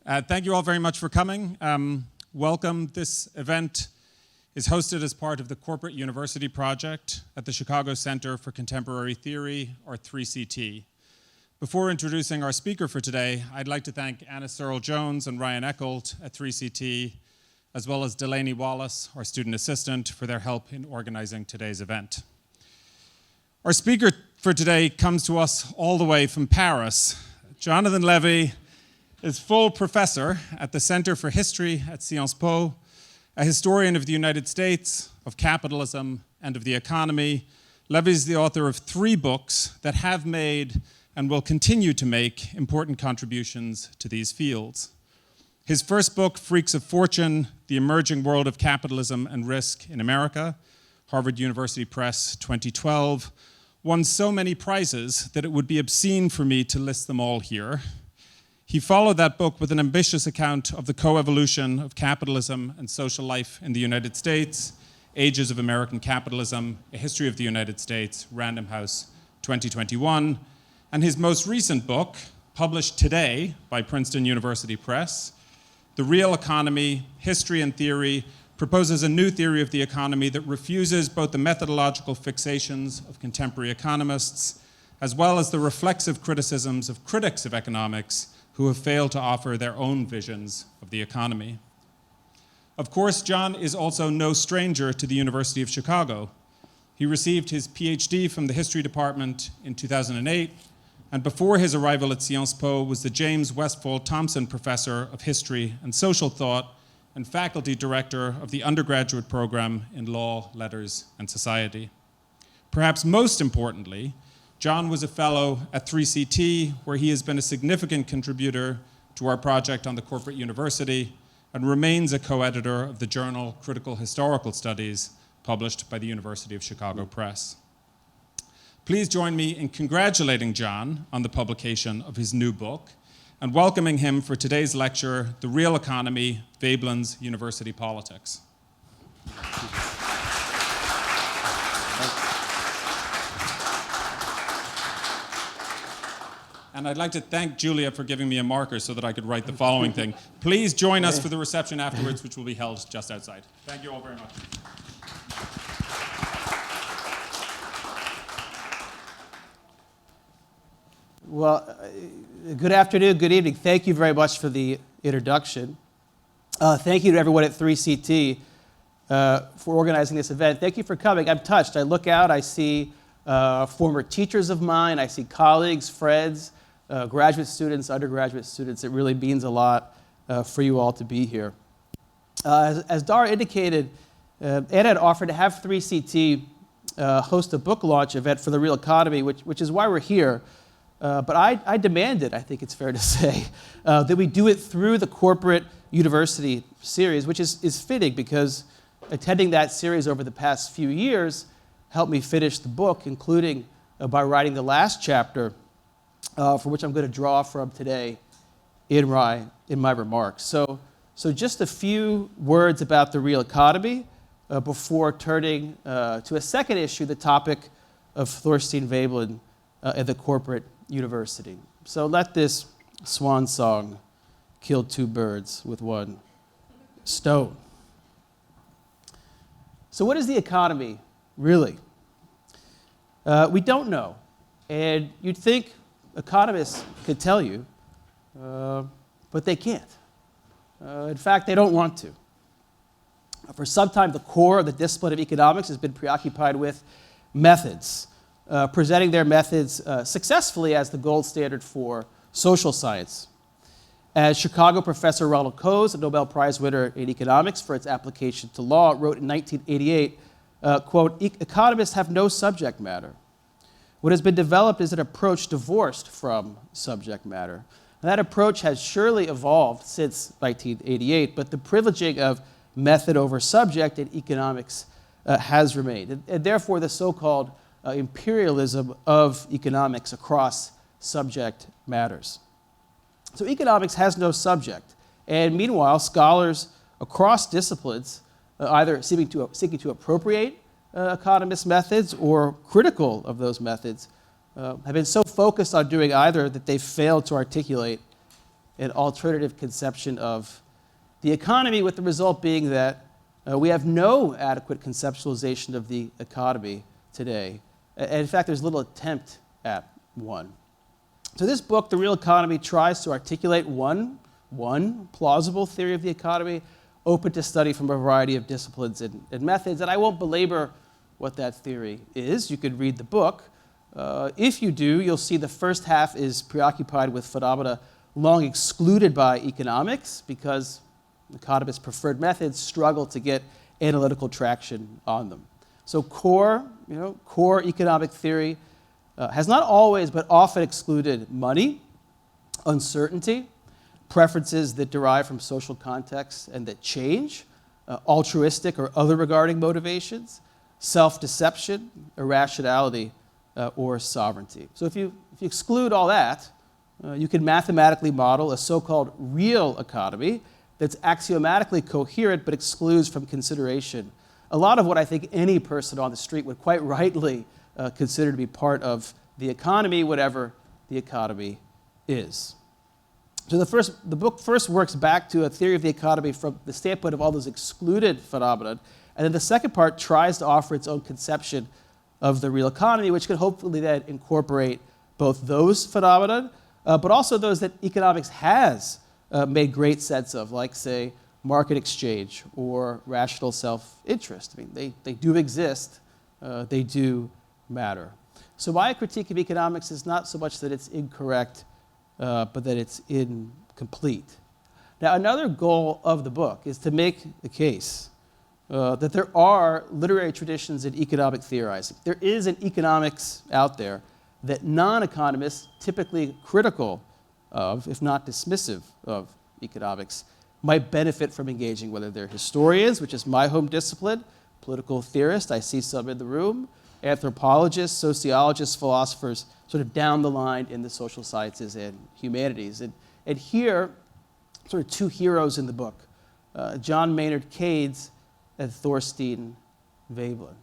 Thank you all very much for coming. Welcome. This event is hosted as part of the Corporate University Project at the Chicago Center for Contemporary Theory, or 3CT. Before introducing our speaker for today, I'd like to thank Anna Searle-Jones and Ryan Echolt at 3CT, as well as Delaney Wallace, our student assistant, for their help in organizing today's event. Our speaker for today comes to us all the way from Paris. Jonathan Levy is full professor at the Center for History at Sciences Po, a historian of the United States, of capitalism, and of the economy. Levy is the author of 3 books that have made and will continue to make important contributions to these fields. His first book, Freaks of Fortune, The Emerging World of Capitalism and Risk in America, Harvard University Press, 2012, won so many prizes that it would be obscene for me to list them all here. He followed that book with an ambitious account of the coevolution of capitalism and social life in the United States, Ages of American Capitalism, A History of the United States, Random House, 2021, and his most recent book, published today by Princeton University Press, The Real Economy, History and Theory, proposes a new theory of the economy that refuses both the methodological fixations of contemporary economists, as well as the reflexive criticisms of critics of economics who have failed to offer their own visions of the economy. Of course, John is also no stranger to the University of Chicago. He received his PhD from the History Department in 2008, and before his arrival at Sciences Po was the James Westfall Thompson Professor of History and Social Thought and faculty director of the undergraduate program in Law, Letters, and Society. Perhaps most importantly, John was a fellow at 3CT, where he has been a significant contributor to our project on the Corporate University and remains a co-editor of the journal Critical Historical Studies, published by the University of Chicago Press. Please join me in congratulating John on the publication of his new book and welcoming him for today's lecture, The Real Economy, Veblen's University Politics. And I'd like to thank Julia for giving me a marker so that I could write the following thing. Please join us for the reception afterwards, which will be held just outside. Thank you all very much. Well, good afternoon, good evening. Thank you very much for the introduction. Thank you to everyone at 3CT for organizing this event. Thank you for coming. I'm touched. I look out, I see former teachers of mine, I see colleagues, friends, graduate students, undergraduate students. It really means a lot for you all to be here. As Dara indicated, Ed had offered to have 3CT host a book launch event for The Real Economy, which is why we're here. But I demanded, I think it's fair to say, that we do it through the Corporate University series, which is fitting because attending that series over the past few years helped me finish the book, including by writing the last chapter, for which I'm going to draw from today in my remarks. So just a few words about the real economy before turning to a second issue, the topic of Thorstein Veblen at the Corporate University. So let this swan song kill 2 birds with one stone. So what is the economy really? We don't know. And you'd think economists could tell you, but they can't. In fact, they don't want to. For some time, the core of the discipline of economics has been preoccupied with methods, presenting their methods successfully as the gold standard for social science. As Chicago professor Ronald Coase, a Nobel Prize winner in economics for its application to law, wrote in 1988, quote, "Economists have no subject matter. What has been developed is an approach divorced from subject matter." And that approach has surely evolved since 1988, but the privileging of method over subject in economics has remained. And therefore, the so-called imperialism of economics across subject matters. So economics has no subject. And meanwhile, scholars across disciplines, either seeking to appropriate economist methods or critical of those methods, have been so focused on doing either that they've failed to articulate an alternative conception of the economy, with the result being that we have no adequate conceptualization of the economy today. And in fact, there's little attempt at one. So this book, The Real Economy, tries to articulate one plausible theory of the economy, open to study from a variety of disciplines and methods. And I won't belabor what that theory is. You could read the book. If you do, you'll see the first half is preoccupied with phenomena long excluded by economics, because economists' preferred methods struggle to get analytical traction on them. So core economic theory has not always but often excluded money, uncertainty, preferences that derive from social contexts and that change, altruistic or other regarding motivations, self-deception, irrationality, or sovereignty. So if you exclude all that, you can mathematically model a so-called real economy that's axiomatically coherent but excludes from consideration a lot of what I think any person on the street would quite rightly consider to be part of the economy, whatever the economy is. So the book first works back to a theory of the economy from the standpoint of all those excluded phenomena, and then the second part tries to offer its own conception of the real economy, which can hopefully then incorporate both those phenomena, but also those that economics has made great sense of, like, say, market exchange or rational self-interest. I mean, they do exist, they do matter. So my critique of economics is not so much that it's incorrect, but that it's incomplete. Now, another goal of the book is to make the case that there are literary traditions in economic theorizing. There is an economics out there that non-economists, typically critical of, if not dismissive of economics, might benefit from engaging, whether they're historians, which is my home discipline, political theorists, I see some in the room, anthropologists, sociologists, philosophers, sort of down the line in the social sciences and humanities. And here, sort of two heroes in the book, John Maynard Keynes and Thorstein Veblen.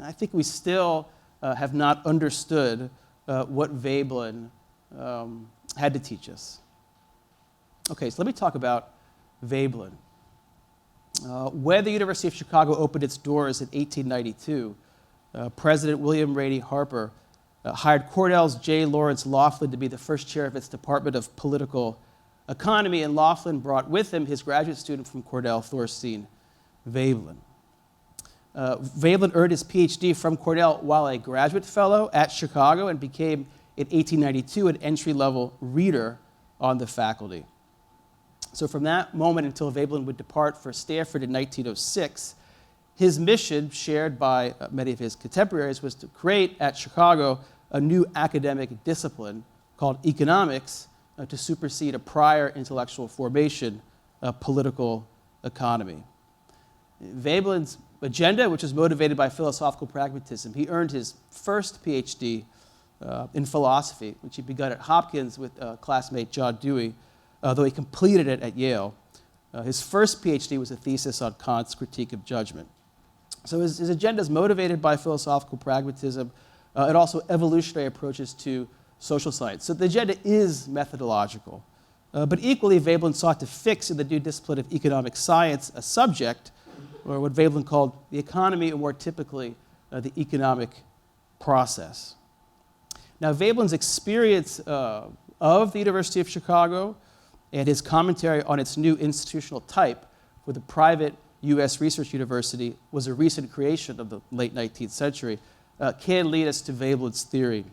I think we still have not understood what Veblen had to teach us. Okay, so let me talk about Veblen. When the University of Chicago opened its doors in 1892, President William Rainey Harper hired Cornell's J. Lawrence Laughlin to be the first chair of its Department of Political Economy, and Laughlin brought with him his graduate student from Cornell, Thorstein Veblen. Veblen earned his PhD from Cornell while a graduate fellow at Chicago and became, in 1892, an entry-level reader on the faculty. So from that moment until Veblen would depart for Stanford in 1906, his mission, shared by many of his contemporaries, was to create at Chicago a new academic discipline called economics to supersede a prior intellectual formation, political economy. Veblen's agenda, which was motivated by philosophical pragmatism, he earned his first PhD in philosophy, which he begun at Hopkins with classmate John Dewey, though he completed it at Yale. His first PhD was a thesis on Kant's critique of judgment. So his agenda is motivated by philosophical pragmatism and also evolutionary approaches to social science. So the agenda is methodological. But equally, Veblen sought to fix in the new discipline of economic science a subject, or what Veblen called the economy, or more typically, the economic process. Now, Veblen's experience of the University of Chicago and his commentary on its new institutional type for the private U.S. research university was a recent creation of the late 19th century, can lead us to Veblen's theory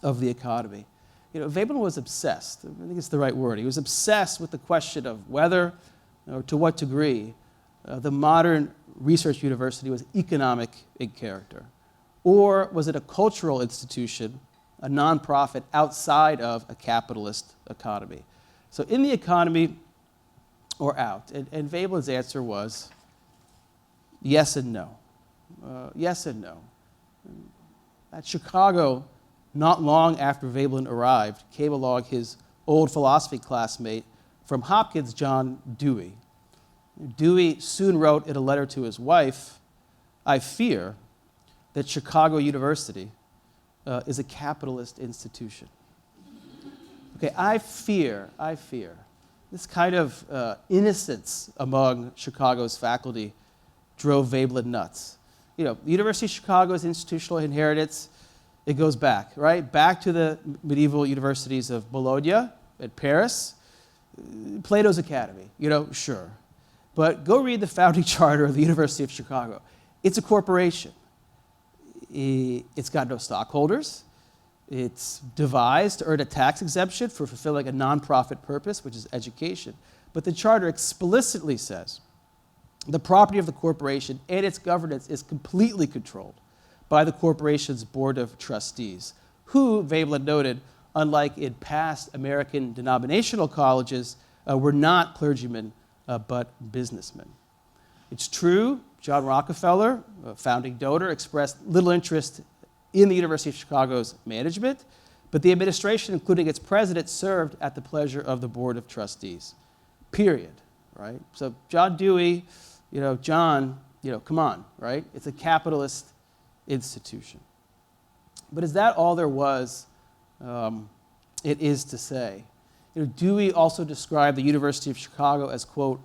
of the economy. You know, Veblen was obsessed, I think it's the right word, he was obsessed with the question of whether, or to what degree, the modern research university was economic in character, or was it a cultural institution, a nonprofit outside of a capitalist economy? So in the economy or out? And Veblen's answer was yes and no. Yes and no. At Chicago, not long after Veblen arrived, came along his old philosophy classmate from Hopkins, John Dewey. Dewey soon wrote in a letter to his wife, "I fear that Chicago University is a capitalist institution." Okay, I fear this kind of innocence among Chicago's faculty drove Veblen nuts. The University of Chicago's institutional inheritance, it goes back, right? Back to the medieval universities of Bologna and Paris, Plato's Academy, sure. But go read the founding charter of the University of Chicago. It's a corporation. It's got no stockholders. It's devised to earn a tax exemption for fulfilling a nonprofit purpose, which is education. But the charter explicitly says the property of the corporation and its governance is completely controlled by the corporation's board of trustees, who, Veblen noted, unlike in past American denominational colleges, were not clergymen, but businessmen. It's true, John Rockefeller, a founding donor, expressed little interest in the University of Chicago's management, but the administration, including its president, served at the pleasure of the board of trustees, period, right? So John Dewey, John, come on, right? It's a capitalist institution. But is that all there was? It is to say. Dewey also described the University of Chicago as, quote,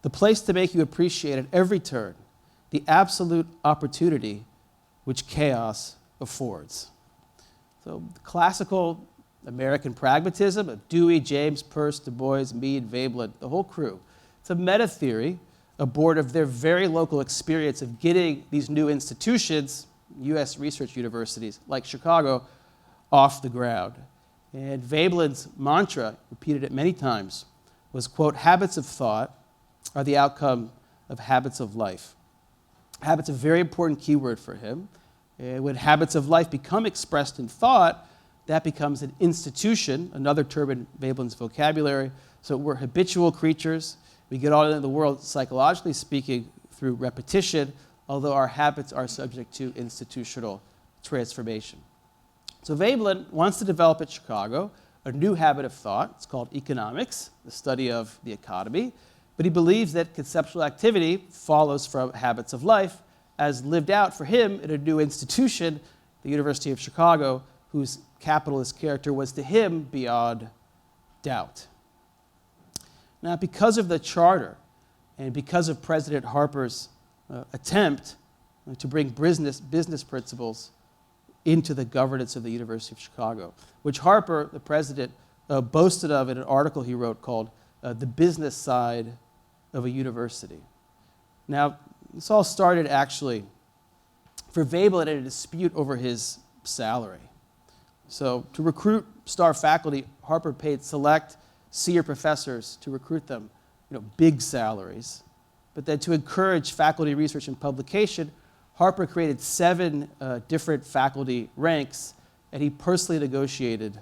the place to make you appreciate at every turn the absolute opportunity which chaos affords. So the classical American pragmatism of Dewey, James, Peirce, Du Bois, Meade, Veblen, the whole crew. It's a meta theory, born of their very local experience of getting these new institutions, U.S. research universities like Chicago, off the ground. And Veblen's mantra, repeated it many times, was, quote, habits of thought are the outcome of habits of life. Habits, a very important keyword for him. And when habits of life become expressed in thought, that becomes an institution, another term in Veblen's vocabulary. So we're habitual creatures. We get all into the world, psychologically speaking, through repetition, although our habits are subject to institutional transformation. So Veblen wants to develop at Chicago a new habit of thought. It's called economics, the study of the economy. But he believes that conceptual activity follows from habits of life, as lived out for him in a new institution, the University of Chicago, whose capitalist character was to him beyond doubt. Now, because of the charter and because of President Harper's attempt to bring business principles into the governance of the University of Chicago, which Harper, the president, boasted of in an article he wrote called The Business Side of a University. Now, this all started actually for Veblen in a dispute over his salary. So to recruit star faculty, Harper paid select senior professors to recruit them, big salaries. But then to encourage faculty research and publication, Harper created 7 different faculty ranks, and he personally negotiated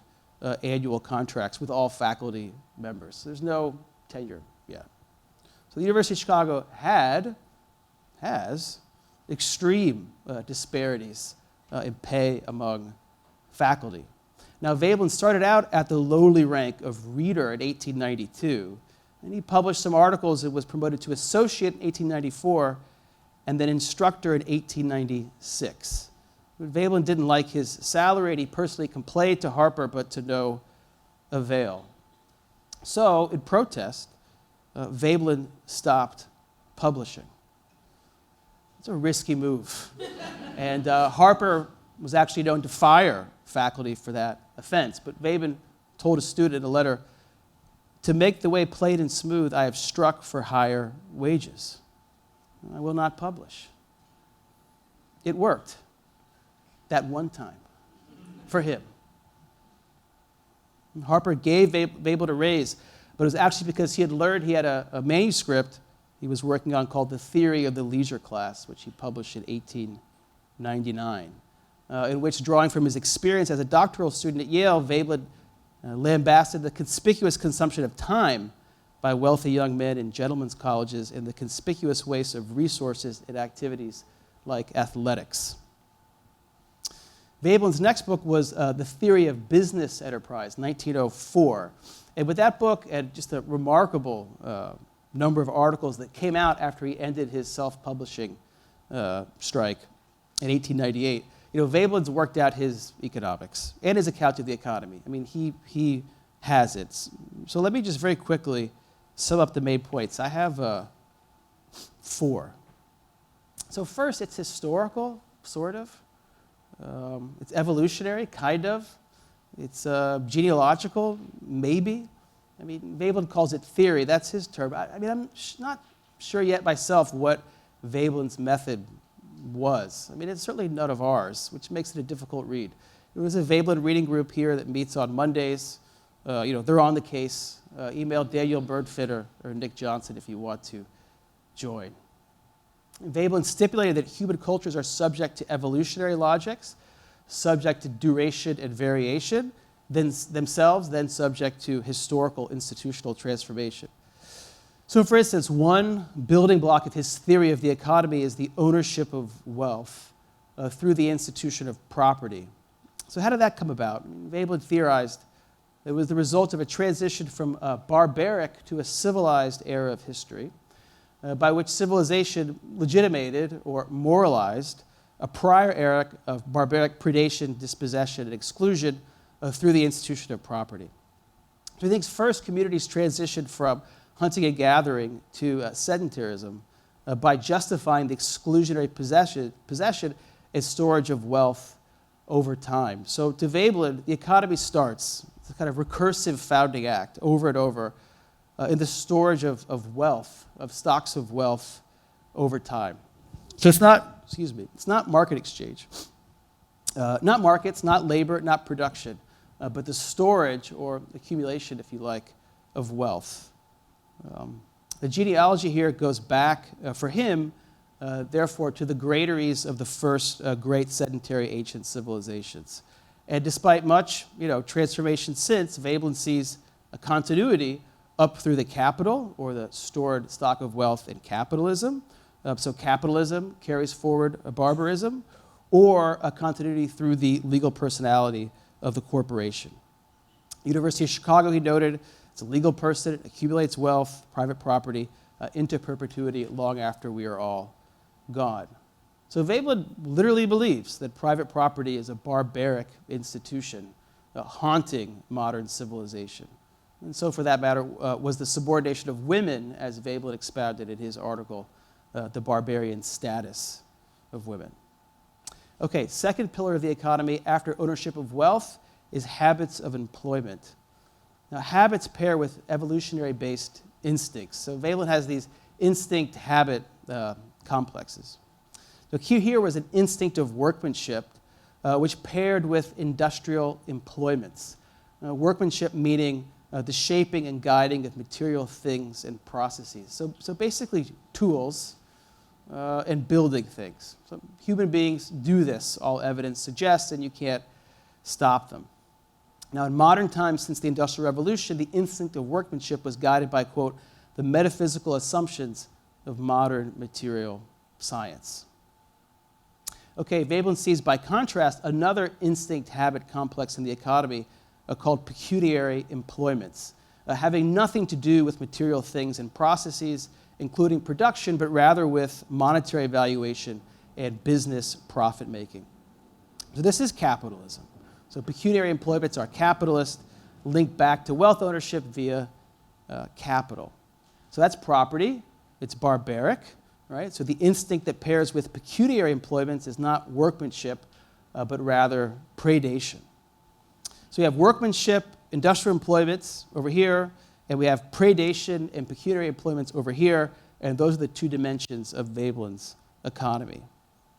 annual contracts with all faculty members. So there's no tenure yet. So the University of Chicago has extreme disparities in pay among faculty. Now, Veblen started out at the lowly rank of reader in 1892, and he published some articles and was promoted to associate in 1894, and then instructor in 1896. But Veblen didn't like his salary, and he personally complained to Harper, but to no avail. So, in protest, Veblen stopped publishing. It's a risky move. And Harper was actually known to fire faculty for that offense. But Veblen told a student in a letter, to make the way plain and smooth, I have struck for higher wages. I will not publish. It worked that one time for him. And Harper gave Veblen a raise, but it was actually because he had learned he had a manuscript he was working on called The Theory of the Leisure Class, which he published in 1899, in which, drawing from his experience as a doctoral student at Yale, Veblen lambasted the conspicuous consumption of time by wealthy young men in gentlemen's colleges and the conspicuous waste of resources in activities like athletics. Veblen's next book was The Theory of Business Enterprise, 1904. And with that book and just a remarkable number of articles that came out after he ended his self-publishing strike in 1898, Veblen's worked out his economics and his account of the economy. I mean, he has it. So let me just very quickly sum up the main points. I have 4. So first, it's historical, sort of. It's evolutionary, kind of. It's genealogical, maybe. I mean, Veblen calls it theory. That's his term. I'm not sure yet myself what Veblen's method was. I mean, it's certainly none of ours, which makes it a difficult read. There was a Veblen reading group here that meets on Mondays. They're on the case. Email Daniel Birdfitter or Nick Johnson if you want to join. Veblen stipulated that human cultures are subject to evolutionary logics, subject to duration and variation, then subject to historical institutional transformation. So for instance, one building block of his theory of the economy is the ownership of wealth through the institution of property. So how did that come about? Veblen theorized it was the result of a transition from a barbaric to a civilized era of history, by which civilization legitimated or moralized a prior era of barbaric predation, dispossession, and exclusion through the institution of property. So he thinks first communities transitioned from hunting and gathering to sedentarism by justifying the exclusionary possession and storage of wealth over time. So to Veblen, the economy starts, it's a kind of recursive founding act over and over in the storage of wealth, of stocks of wealth over time. So it's not market exchange. Not markets, not labor, not production, but the storage or accumulation, if you like, of wealth. The genealogy here goes back, for him, therefore, to the granaries of the first great sedentary ancient civilizations. And despite much transformation since, Veblen sees a continuity up through the capital, or the stored stock of wealth in capitalism. So capitalism carries forward a barbarism, or a continuity through the legal personality of the corporation. University of Chicago, he noted, it's a legal person, it accumulates wealth, private property, into perpetuity long after we are all gone. So Veblen literally believes that private property is a barbaric institution, haunting modern civilization. And so, for that matter, was the subordination of women, as Veblen expounded in his article, The Barbarian Status of Women. Okay, second pillar of the economy after ownership of wealth is habits of employment. Now, habits pair with evolutionary-based instincts. So Veblen has these instinct-habit complexes. The key here was an instinct of workmanship, which paired with industrial employments. Workmanship meaning the shaping and guiding of material things and processes. So basically tools and building things. So human beings do this, all evidence suggests, and you can't stop them. Now, in modern times, since the Industrial Revolution, the instinct of workmanship was guided by, quote, the metaphysical assumptions of modern material science. Okay, Veblen sees, by contrast, another instinct-habit complex in the economy called pecuniary employments, having nothing to do with material things and processes, including production, but rather with monetary valuation and business profit-making. So this is capitalism. So pecuniary employments are capitalist, linked back to wealth ownership via capital. So that's property. It's barbaric, right? So the instinct that pairs with pecuniary employments is not workmanship, but rather predation. So we have workmanship, industrial employments over here, and we have predation and pecuniary employments over here, and those are the two dimensions of Veblen's economy.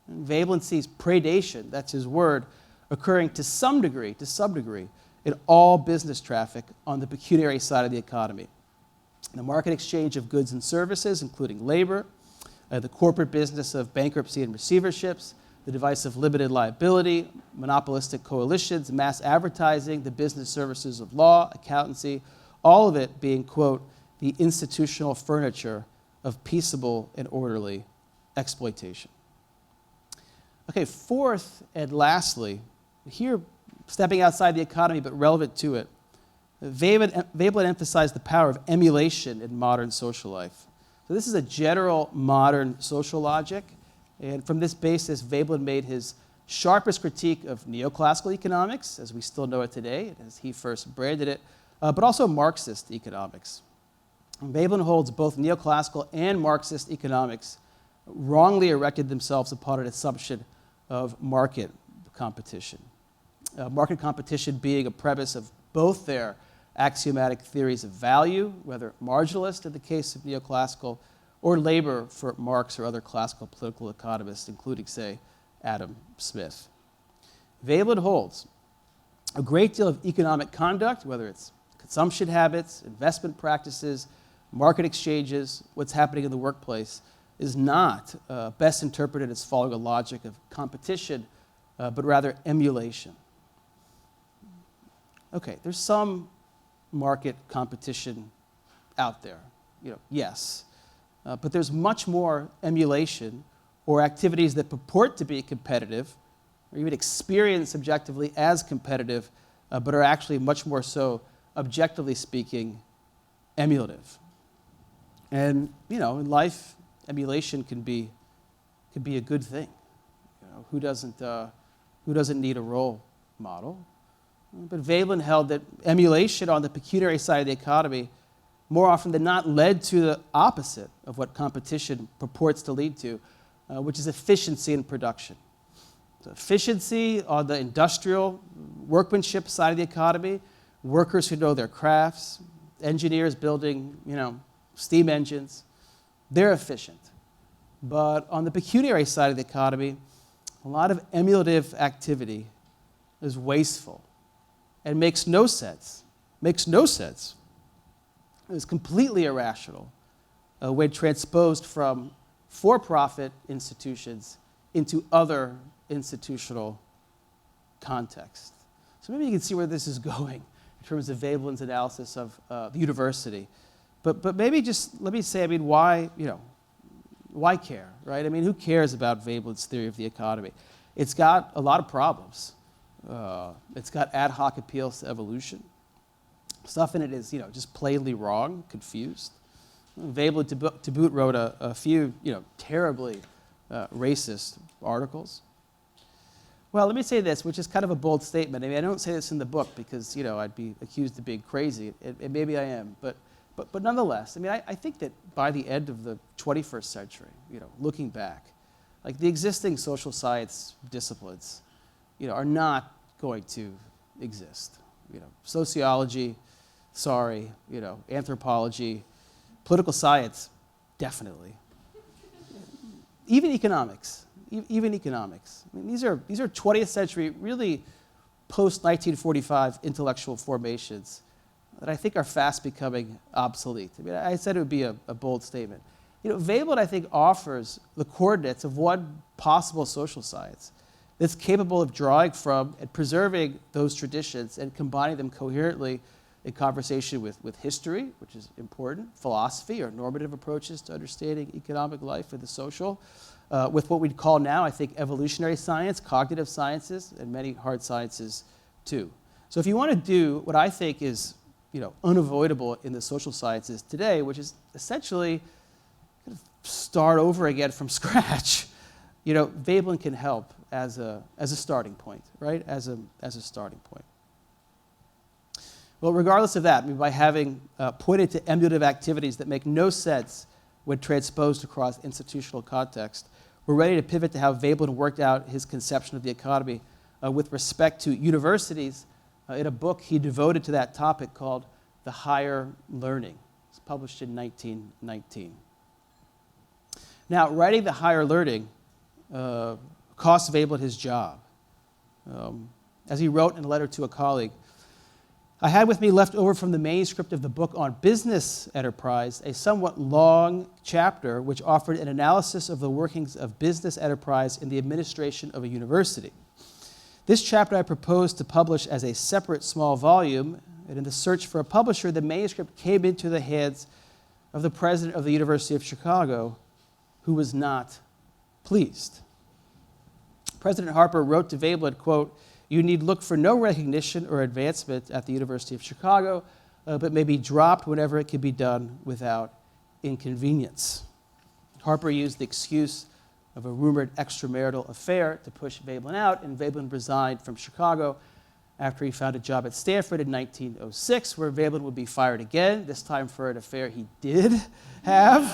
And Veblen sees predation, that's his word, occurring to some degree, in all business traffic on the pecuniary side of the economy. The market exchange of goods and services, including labor, the corporate business of bankruptcy and receiverships, the device of limited liability, monopolistic coalitions, mass advertising, the business services of law, accountancy, all of it being, quote, the institutional furniture of peaceable and orderly exploitation. Okay, fourth and lastly, here, stepping outside the economy but relevant to it, Veblen emphasized the power of emulation in modern social life. So this is a general modern social logic, and from this basis, Veblen made his sharpest critique of neoclassical economics, as we still know it today, as he first branded it, but also Marxist economics. Veblen holds both neoclassical and Marxist economics wrongly erected themselves upon an assumption of market competition. Market competition being a premise of both their axiomatic theories of value, whether marginalist in the case of neoclassical, or labor for Marx or other classical political economists, including, say, Adam Smith. Veblen holds a great deal of economic conduct, whether it's consumption habits, investment practices, market exchanges, what's happening in the workplace, is not best interpreted as following a logic of competition, but rather emulation. Okay, there's some market competition out there, yes. But there's much more emulation or activities that purport to be competitive, or even experienced subjectively as competitive, but are actually much more so, objectively speaking, emulative. And in life, emulation can be a good thing. Who doesn't need a role model? But Veblen held that emulation on the pecuniary side of the economy more often than not led to the opposite of what competition purports to lead to, which is efficiency in production. So efficiency on the industrial workmanship side of the economy, workers who know their crafts, engineers building, steam engines, they're efficient. But on the pecuniary side of the economy, a lot of emulative activity is wasteful and makes no sense. It's completely irrational when transposed from for-profit institutions into other institutional contexts. So maybe you can see where this is going in terms of Veblen's analysis of the university. But maybe just let me say, why care, right? Who cares about Veblen's theory of the economy? It's got a lot of problems. It's got ad hoc appeals to evolution. Stuff in it is, just plainly wrong, confused. Veblen to boot wrote a few, terribly racist articles. Well, let me say this, which is kind of a bold statement. I don't say this in the book because, I'd be accused of being crazy, and maybe I am. But nonetheless, I think that by the end of the 21st century, looking back, like the existing social science disciplines, are not going to exist. Sociology, sorry, anthropology, political science, definitely. Even economics. These are 20th century, really post-1945 intellectual formations that I think are fast becoming obsolete. I said it would be a bold statement. Veblen, I think, offers the coordinates of one possible social science that's capable of drawing from and preserving those traditions and combining them coherently in conversation with history, which is important, philosophy or normative approaches to understanding economic life and the social, with what we'd call now, I think, evolutionary science, cognitive sciences, and many hard sciences too. So if you want to do what I think is unavoidable in the social sciences today, which is essentially kind of start over again from scratch, Veblen can help as a starting point, right? As a starting point. Well, regardless of that, by having pointed to emulative activities that make no sense when transposed across institutional context, we're ready to pivot to how Veblen worked out his conception of the economy with respect to universities in a book he devoted to that topic called The Higher Learning. It's published in 1919. Now, writing The Higher Learning cost Veblen his job. As he wrote in a letter to a colleague, I had with me left over from the manuscript of the book on business enterprise a somewhat long chapter which offered an analysis of the workings of business enterprise in the administration of a university. This chapter I proposed to publish as a separate small volume, and in the search for a publisher, the manuscript came into the hands of the president of the University of Chicago, who was not pleased. President Harper wrote to Veblen, quote, "You need look for no recognition or advancement at the University of Chicago, but may be dropped whenever it can be done without inconvenience." Harper used the excuse of a rumored extramarital affair to push Veblen out, and Veblen resigned from Chicago after he found a job at Stanford in 1906, where Veblen would be fired again, this time for an affair he did have.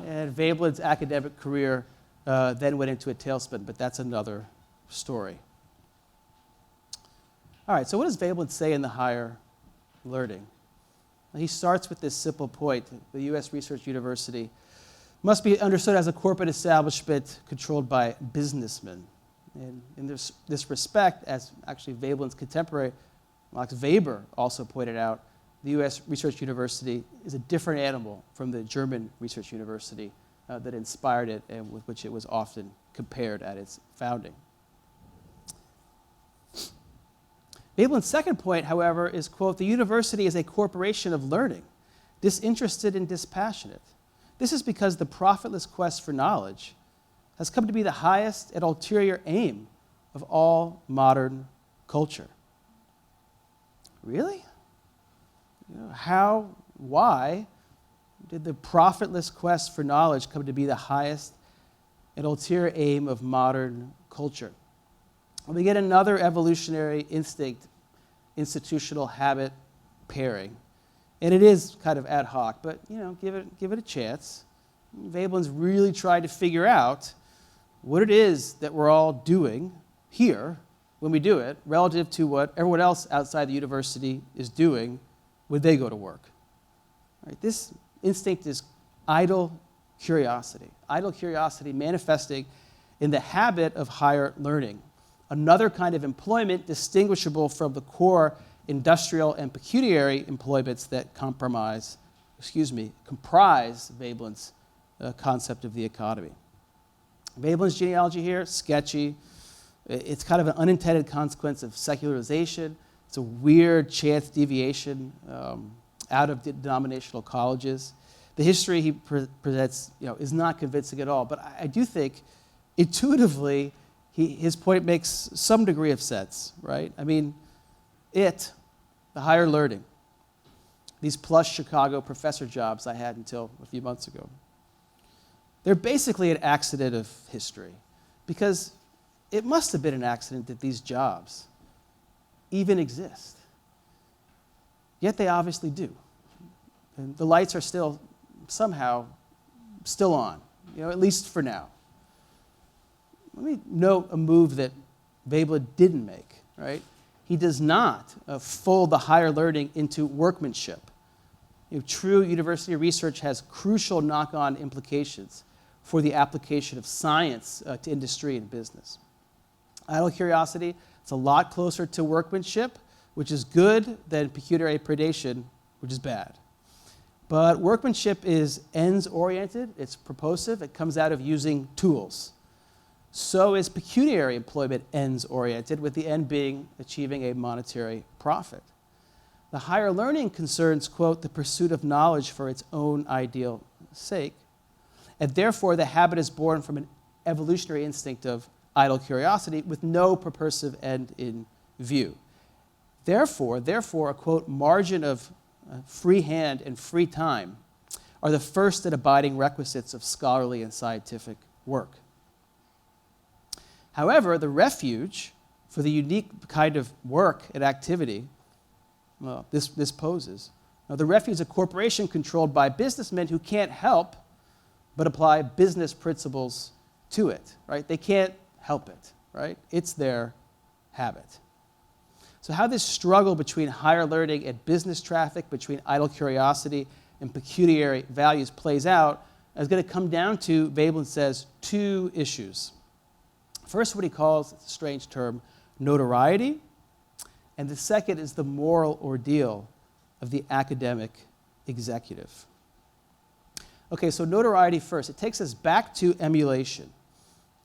And Veblen's academic career then went into a tailspin, but that's another story. All right, so what does Veblen say in the higher learning? Well, he starts with this simple point. The U.S. Research University must be understood as a corporate establishment controlled by businessmen. And in this respect, as actually Veblen's contemporary, Max Weber, also pointed out, the U.S. Research University is a different animal from the German Research University that inspired it and with which it was often compared at its founding. Veblen's second point, however, is, quote, the university is a corporation of learning, disinterested and dispassionate. This is because the profitless quest for knowledge has come to be the highest and ulterior aim of all modern culture. Really? Why did the profitless quest for knowledge come to be the highest and ulterior aim of modern culture? Well, we get another evolutionary instinct, institutional habit pairing. And it is kind of ad hoc, but give it a chance. Veblen's really tried to figure out what it is that we're all doing here when we do it relative to what everyone else outside the university is doing when they go to work. Right? This instinct is idle curiosity manifesting in the habit of higher learning, another kind of employment distinguishable from the core industrial and pecuniary employments that comprise Veblen's concept of the economy. Veblen's genealogy here, sketchy. It's kind of an unintended consequence of secularization. It's a weird chance deviation out of denominational colleges. The history he presents is not convincing at all, but I do think intuitively his point makes some degree of sense, right? I mean, the higher learning, these plush Chicago professor jobs I had until a few months ago, they're basically an accident of history, because it must have been an accident that these jobs even exist. Yet they obviously do. And the lights are somehow still on, at least for now. Let me note a move that Veblen didn't make, right? He does not fold the higher learning into workmanship. True university research has crucial knock-on implications for the application of science to industry and business. Idle curiosity, it's a lot closer to workmanship, which is good, than pecuniary predation, which is bad. But workmanship is ends-oriented, it's purposive, it comes out of using tools. So is pecuniary employment ends-oriented, with the end being achieving a monetary profit. The higher learning concerns, quote, the pursuit of knowledge for its own ideal sake, and therefore the habit is born from an evolutionary instinct of idle curiosity with no purposive end in view. Therefore, a, quote, margin of free hand and free time are the first and abiding requisites of scholarly and scientific work. However, the refuge for the unique kind of work and activity this poses, the refuge is a corporation controlled by businessmen who can't help but apply business principles to it, right? They can't help it, right? It's their habit. So how this struggle between higher learning and business traffic, between idle curiosity and pecuniary values plays out is going to come down to, Veblen says, two issues. First, what he calls, it's a strange term, notoriety, and the second is the moral ordeal of the academic executive. Okay, so notoriety first. It takes us back to emulation.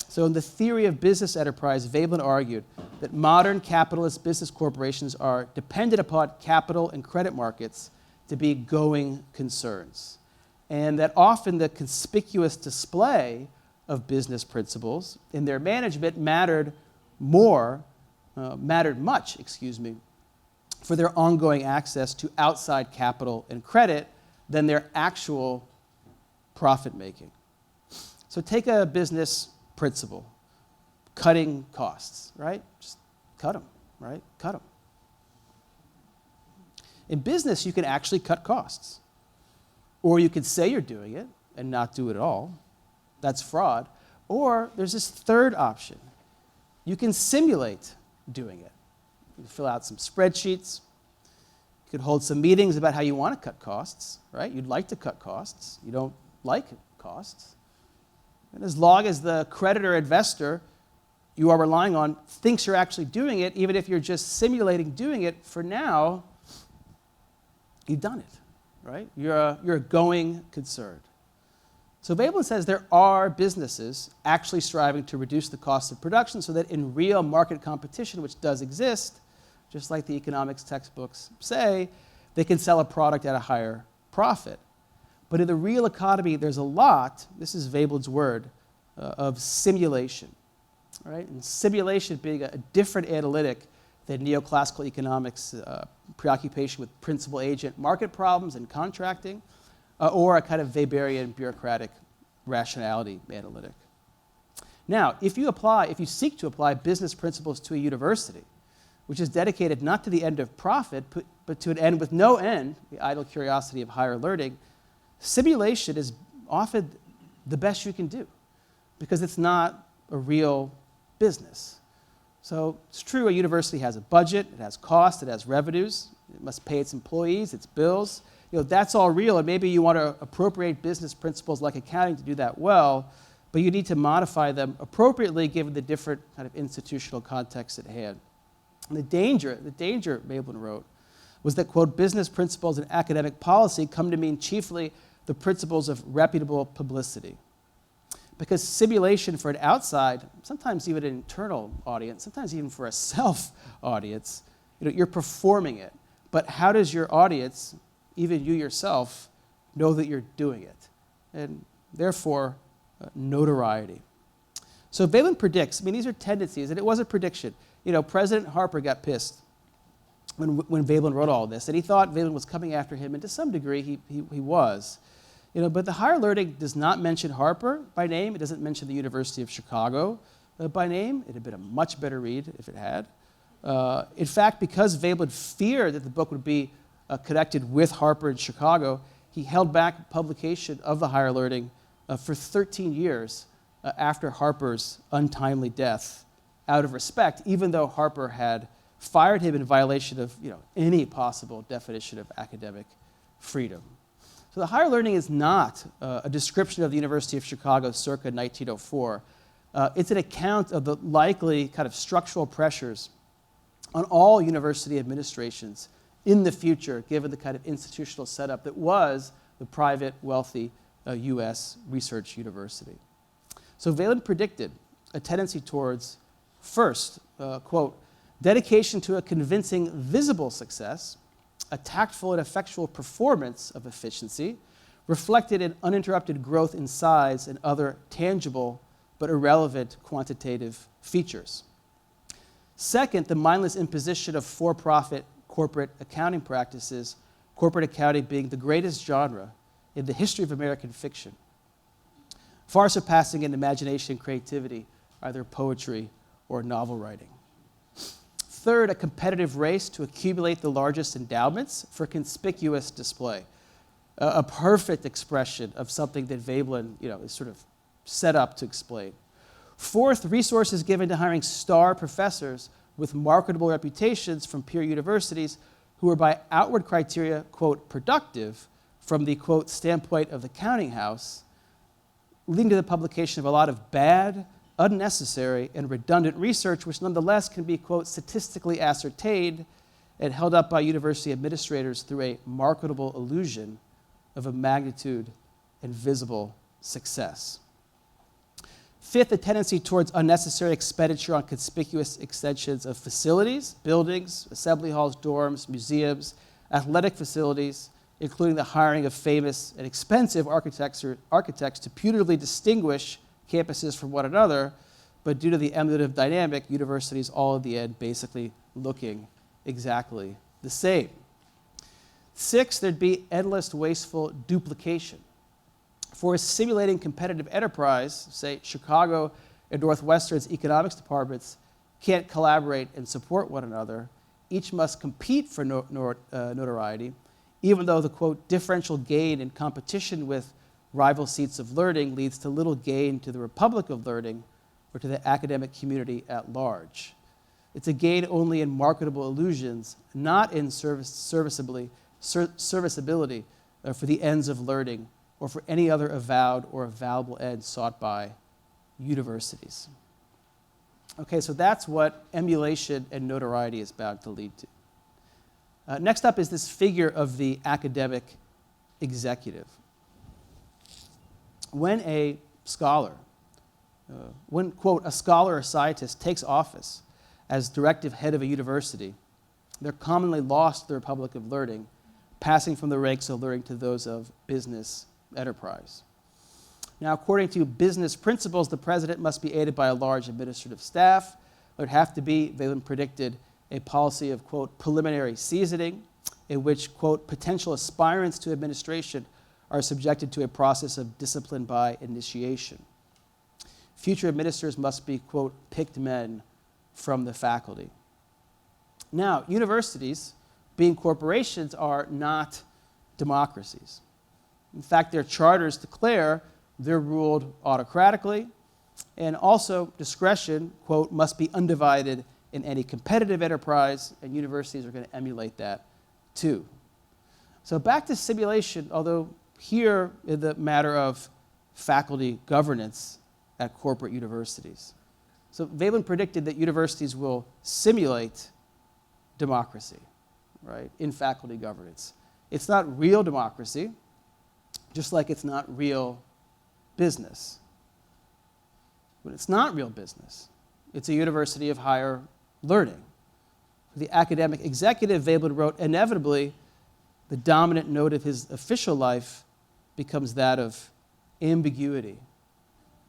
So in the theory of business enterprise, Veblen argued that modern capitalist business corporations are dependent upon capital and credit markets to be going concerns, and that often the conspicuous display of business principles in their management mattered much, for their ongoing access to outside capital and credit than their actual profit making. So take a business principle, cutting costs, right? Just cut them. right? Cut them. In business, you can actually cut costs. Or you could say you're doing it and not do it at all. That's fraud. Or there's this third option. You can simulate doing it. You can fill out some spreadsheets. You could hold some meetings about how you want to cut costs, right? You'd like to cut costs. You don't like costs. And as long as the creditor investor you are relying on thinks you're actually doing it, even if you're just simulating doing it, for now, you've done it, right? You're a going concern. So Veblen says there are businesses actually striving to reduce the cost of production so that in real market competition, which does exist, just like the economics textbooks say, they can sell a product at a higher profit. But in the real economy, there's a lot, this is Veblen's word, of simulation, right? And simulation being a different analytic than neoclassical economics' preoccupation with principal-agent market problems and contracting, or a kind of Weberian bureaucratic rationality analytic. Now, if you seek to apply business principles to a university, which is dedicated not to the end of profit, but to an end with no end, the idle curiosity of higher learning, simulation is often the best you can do, because it's not a real business. So it's true, a university has a budget, it has costs, it has revenues, it must pay its employees, its bills. That's all real, and maybe you want to appropriate business principles like accounting to do that well, but you need to modify them appropriately given the different kind of institutional context at hand. And the danger, Veblen wrote, was that, quote, business principles and academic policy come to mean chiefly the principles of reputable publicity. Because simulation for an outside, sometimes even an internal audience, sometimes even for a self-audience, you're performing it. But how does your audience, even you yourself, know that you're doing it? And therefore, notoriety. So Veblen predicts, these are tendencies, and it was a prediction. President Harper got pissed when Veblen wrote all this, and he thought Veblen was coming after him, and to some degree he was. But the higher learning does not mention Harper by name. It doesn't mention the University of Chicago by name. It had been a much better read if it had. In fact, because Veblen feared that the book would be connected with Harper in Chicago, he held back publication of the higher learning for 13 years after Harper's untimely death, out of respect, even though Harper had fired him in violation of any possible definition of academic freedom. So the higher learning is not a description of the University of Chicago circa 1904. It's an account of the likely kind of structural pressures on all university administrations in the future, given the kind of institutional setup that was the private, wealthy U.S. research university. So Veblen predicted a tendency towards, first, quote, dedication to a convincing visible success, a tactful and effectual performance of efficiency, reflected in uninterrupted growth in size and other tangible but irrelevant quantitative features. Second, the mindless imposition of for-profit corporate accounting practices, corporate accounting being the greatest genre in the history of American fiction, far surpassing in imagination and creativity, either poetry or novel writing. Third, a competitive race to accumulate the largest endowments for conspicuous display. A perfect expression of something that Veblen, is sort of set up to explain. Fourth, resources given to hiring star professors with marketable reputations from peer universities who are by outward criteria, quote, productive from the, quote, standpoint of the counting house, leading to the publication of a lot of bad, unnecessary, and redundant research, which nonetheless can be, quote, statistically ascertained and held up by university administrators through a marketable illusion of a magnitude and visible success. Fifth, a tendency towards unnecessary expenditure on conspicuous extensions of facilities, buildings, assembly halls, dorms, museums, athletic facilities, including the hiring of famous and expensive architects to putatively distinguish campuses from one another, but due to the emulative dynamic, universities all at the end basically looking exactly the same. Six, there'd be endless wasteful duplication. For a simulating competitive enterprise, say Chicago and Northwestern's economics departments can't collaborate and support one another. Each must compete for notoriety, even though the, quote, differential gain in competition with rival seats of learning leads to little gain to the Republic of Learning or to the academic community at large. It's a gain only in marketable illusions, not in serviceability for the ends of learning or for any other avowed or avowable end sought by universities. Okay, so that's what emulation and notoriety is bound to lead to. Next up is this figure of the academic executive. When a scholar, when, quote, a scholar or scientist takes office as directive head of a university, they're commonly lost to the Republic of Learning, passing from the ranks of learning to those of business enterprise. Now, according to business principles, the president must be aided by a large administrative staff. There would have to be, Veblen predicted, a policy of, quote, preliminary seasoning, in which, quote, potential aspirants to administration are subjected to a process of discipline by initiation. Future administrators must be, quote, picked men from the faculty. Now, universities, being corporations, are not democracies. In fact, their charters declare they're ruled autocratically, and also discretion, quote, must be undivided in any competitive enterprise, and universities are going to emulate that too. So back to simulation, although here in the matter of faculty governance at corporate universities. So Veblen predicted that universities will simulate democracy, right, in faculty governance. It's not real democracy, just like it's not real business. But it's not real business. It's a university of higher learning. For the academic executive, Veblen wrote, inevitably, the dominant note of his official life becomes that of ambiguity.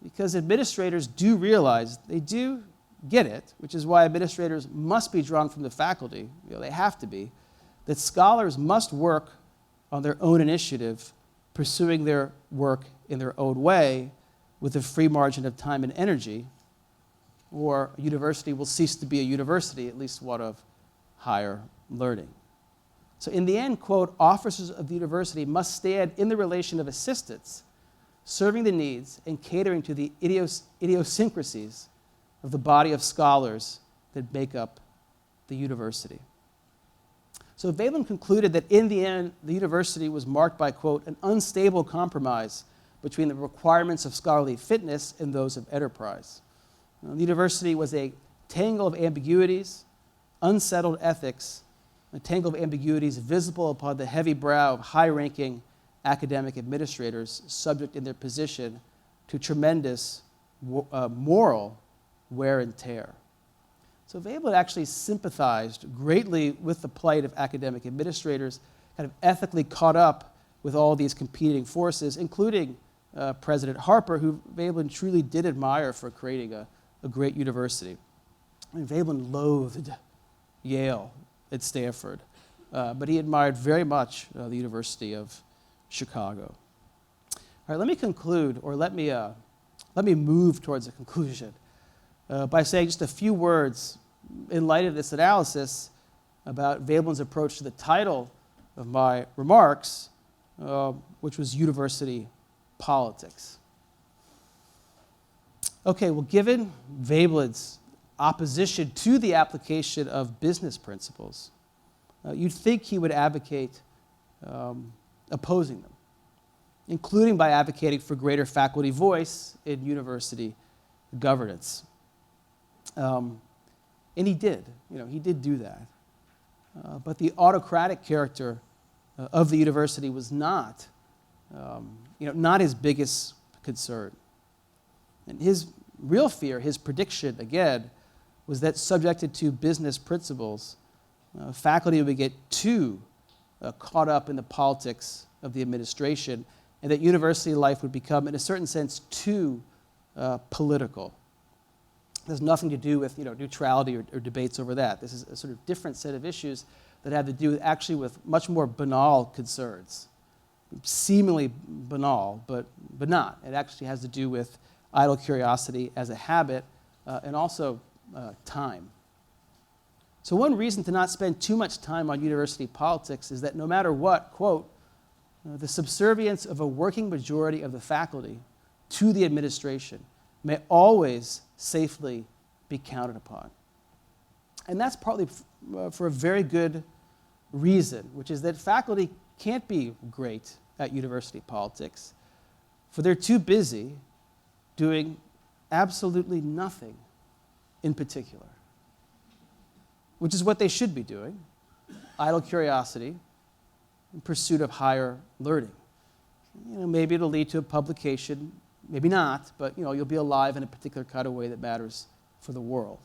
Because administrators do realize, they do get it, which is why administrators must be drawn from the faculty, they have to be, that scholars must work on their own initiative, pursuing their work in their own way with a free margin of time and energy, or a university will cease to be a university, at least one of higher learning. So in the end, quote, officers of the university must stand in the relation of assistants, serving the needs and catering to the idiosyncrasies of the body of scholars that make up the university. So Veblen concluded that in the end, the university was marked by, quote, an unstable compromise between the requirements of scholarly fitness and those of enterprise. The university was a tangle of ambiguities, unsettled ethics, a tangle of ambiguities visible upon the heavy brow of high-ranking academic administrators subject in their position to tremendous moral wear and tear. So Veblen actually sympathized greatly with the plight of academic administrators, kind of ethically caught up with all these competing forces, including President Harper, who Veblen truly did admire for creating a great university. I mean, Veblen loathed Yale at Stanford, but he admired very much the University of Chicago. All right, let me conclude, or let me move towards a conclusion by saying just a few words in light of this analysis about Veblen's approach to the title of my remarks, which was University Politics. Okay, well, given Veblen's opposition to the application of business principles, you'd think he would advocate opposing them, including by advocating for greater faculty voice in university governance. And he did, he did do that. But the autocratic character of the university was not, not his biggest concern. And his real fear, his prediction, again, was that subjected to business principles, faculty would get too caught up in the politics of the administration, and that university life would become, in a certain sense, too political. It has nothing to do with neutrality or debates over that. This is a sort of different set of issues that have to do actually with much more banal concerns. Seemingly banal, but not. It actually has to do with idle curiosity as a habit, and also time. So one reason to not spend too much time on university politics is that no matter what, quote, the subservience of a working majority of the faculty to the administration may always safely be counted upon. And that's partly for a very good reason, which is that faculty can't be great at university politics, for they're too busy doing absolutely nothing in particular, which is what they should be doing: idle curiosity in pursuit of higher learning. Maybe it'll lead to a publication, maybe not, but you'll be alive in a particular kind of way that matters for the world.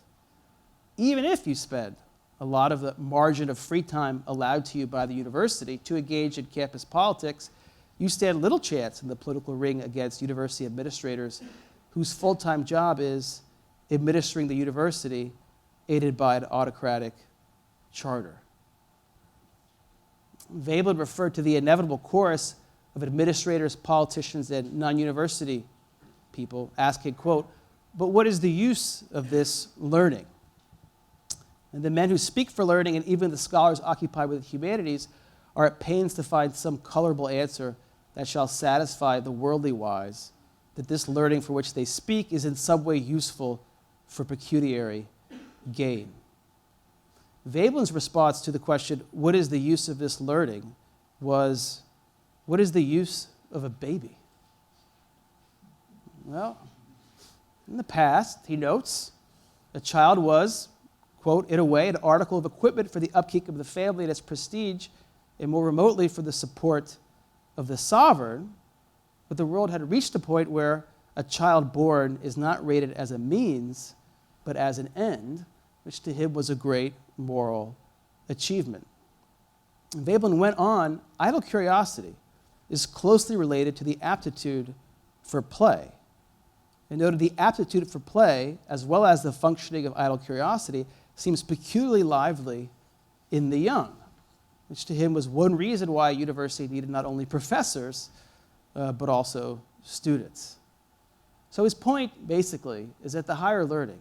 Even if you spend a lot of the margin of free time allowed to you by the university to engage in campus politics, you stand little chance in the political ring against university administrators whose full-time job is administering the university aided by an autocratic charter. Veblen referred to the inevitable chorus of administrators, politicians, and non-university people asking, quote, "But what is the use of this learning?" And the men who speak for learning, and even the scholars occupied with the humanities, are at pains to find some colorable answer that shall satisfy the worldly wise that this learning for which they speak is in some way useful for pecuniary gain. Veblen's response to the question, what is the use of this learning, was, what is the use of a baby? Well, in the past, he notes, a child was, quote, in a way, an article of equipment for the upkeep of the family and its prestige, and more remotely for the support of the sovereign. But the world had reached a point where a child born is not rated as a means, but as an end, which to him was a great moral achievement. And Veblen went on, idle curiosity is closely related to the aptitude for play. And noted the aptitude for play, as well as the functioning of idle curiosity, seems peculiarly lively in the young, which to him was one reason why a university needed not only professors, but also students. So his point, basically, is that the higher learning,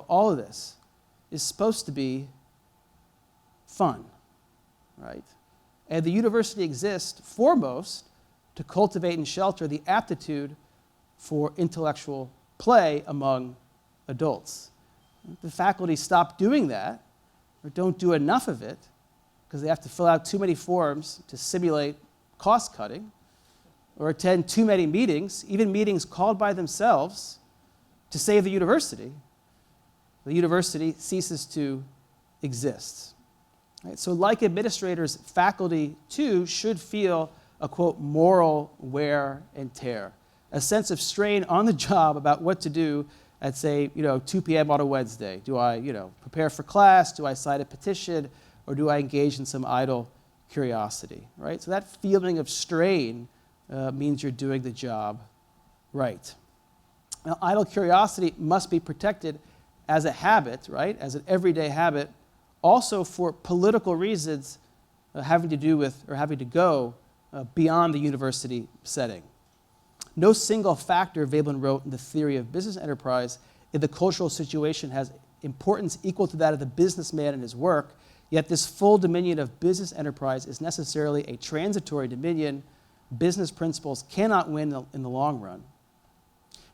all of this, is supposed to be fun, right? And the university exists foremost to cultivate and shelter the aptitude for intellectual play among adults. If the faculty stop doing that, or don't do enough of it, because they have to fill out too many forms to simulate cost cutting, or attend too many meetings, even meetings called by themselves, to save the university ceases to exist. Right? So like administrators, faculty too should feel a, quote, moral wear and tear, a sense of strain on the job about what to do at, say, 2 p.m. on a Wednesday. Do I, prepare for class? Do I sign a petition? Or do I engage in some idle curiosity, right? So that feeling of strain means you're doing the job right. Now, idle curiosity must be protected as a habit, right? As an everyday habit, also for political reasons having to do with, or having to go beyond the university setting. No single factor, Veblen wrote in the Theory of Business Enterprise, in the cultural situation has importance equal to that of the businessman and his work, yet this full dominion of business enterprise is necessarily a transitory dominion. Business principles cannot win in the long run.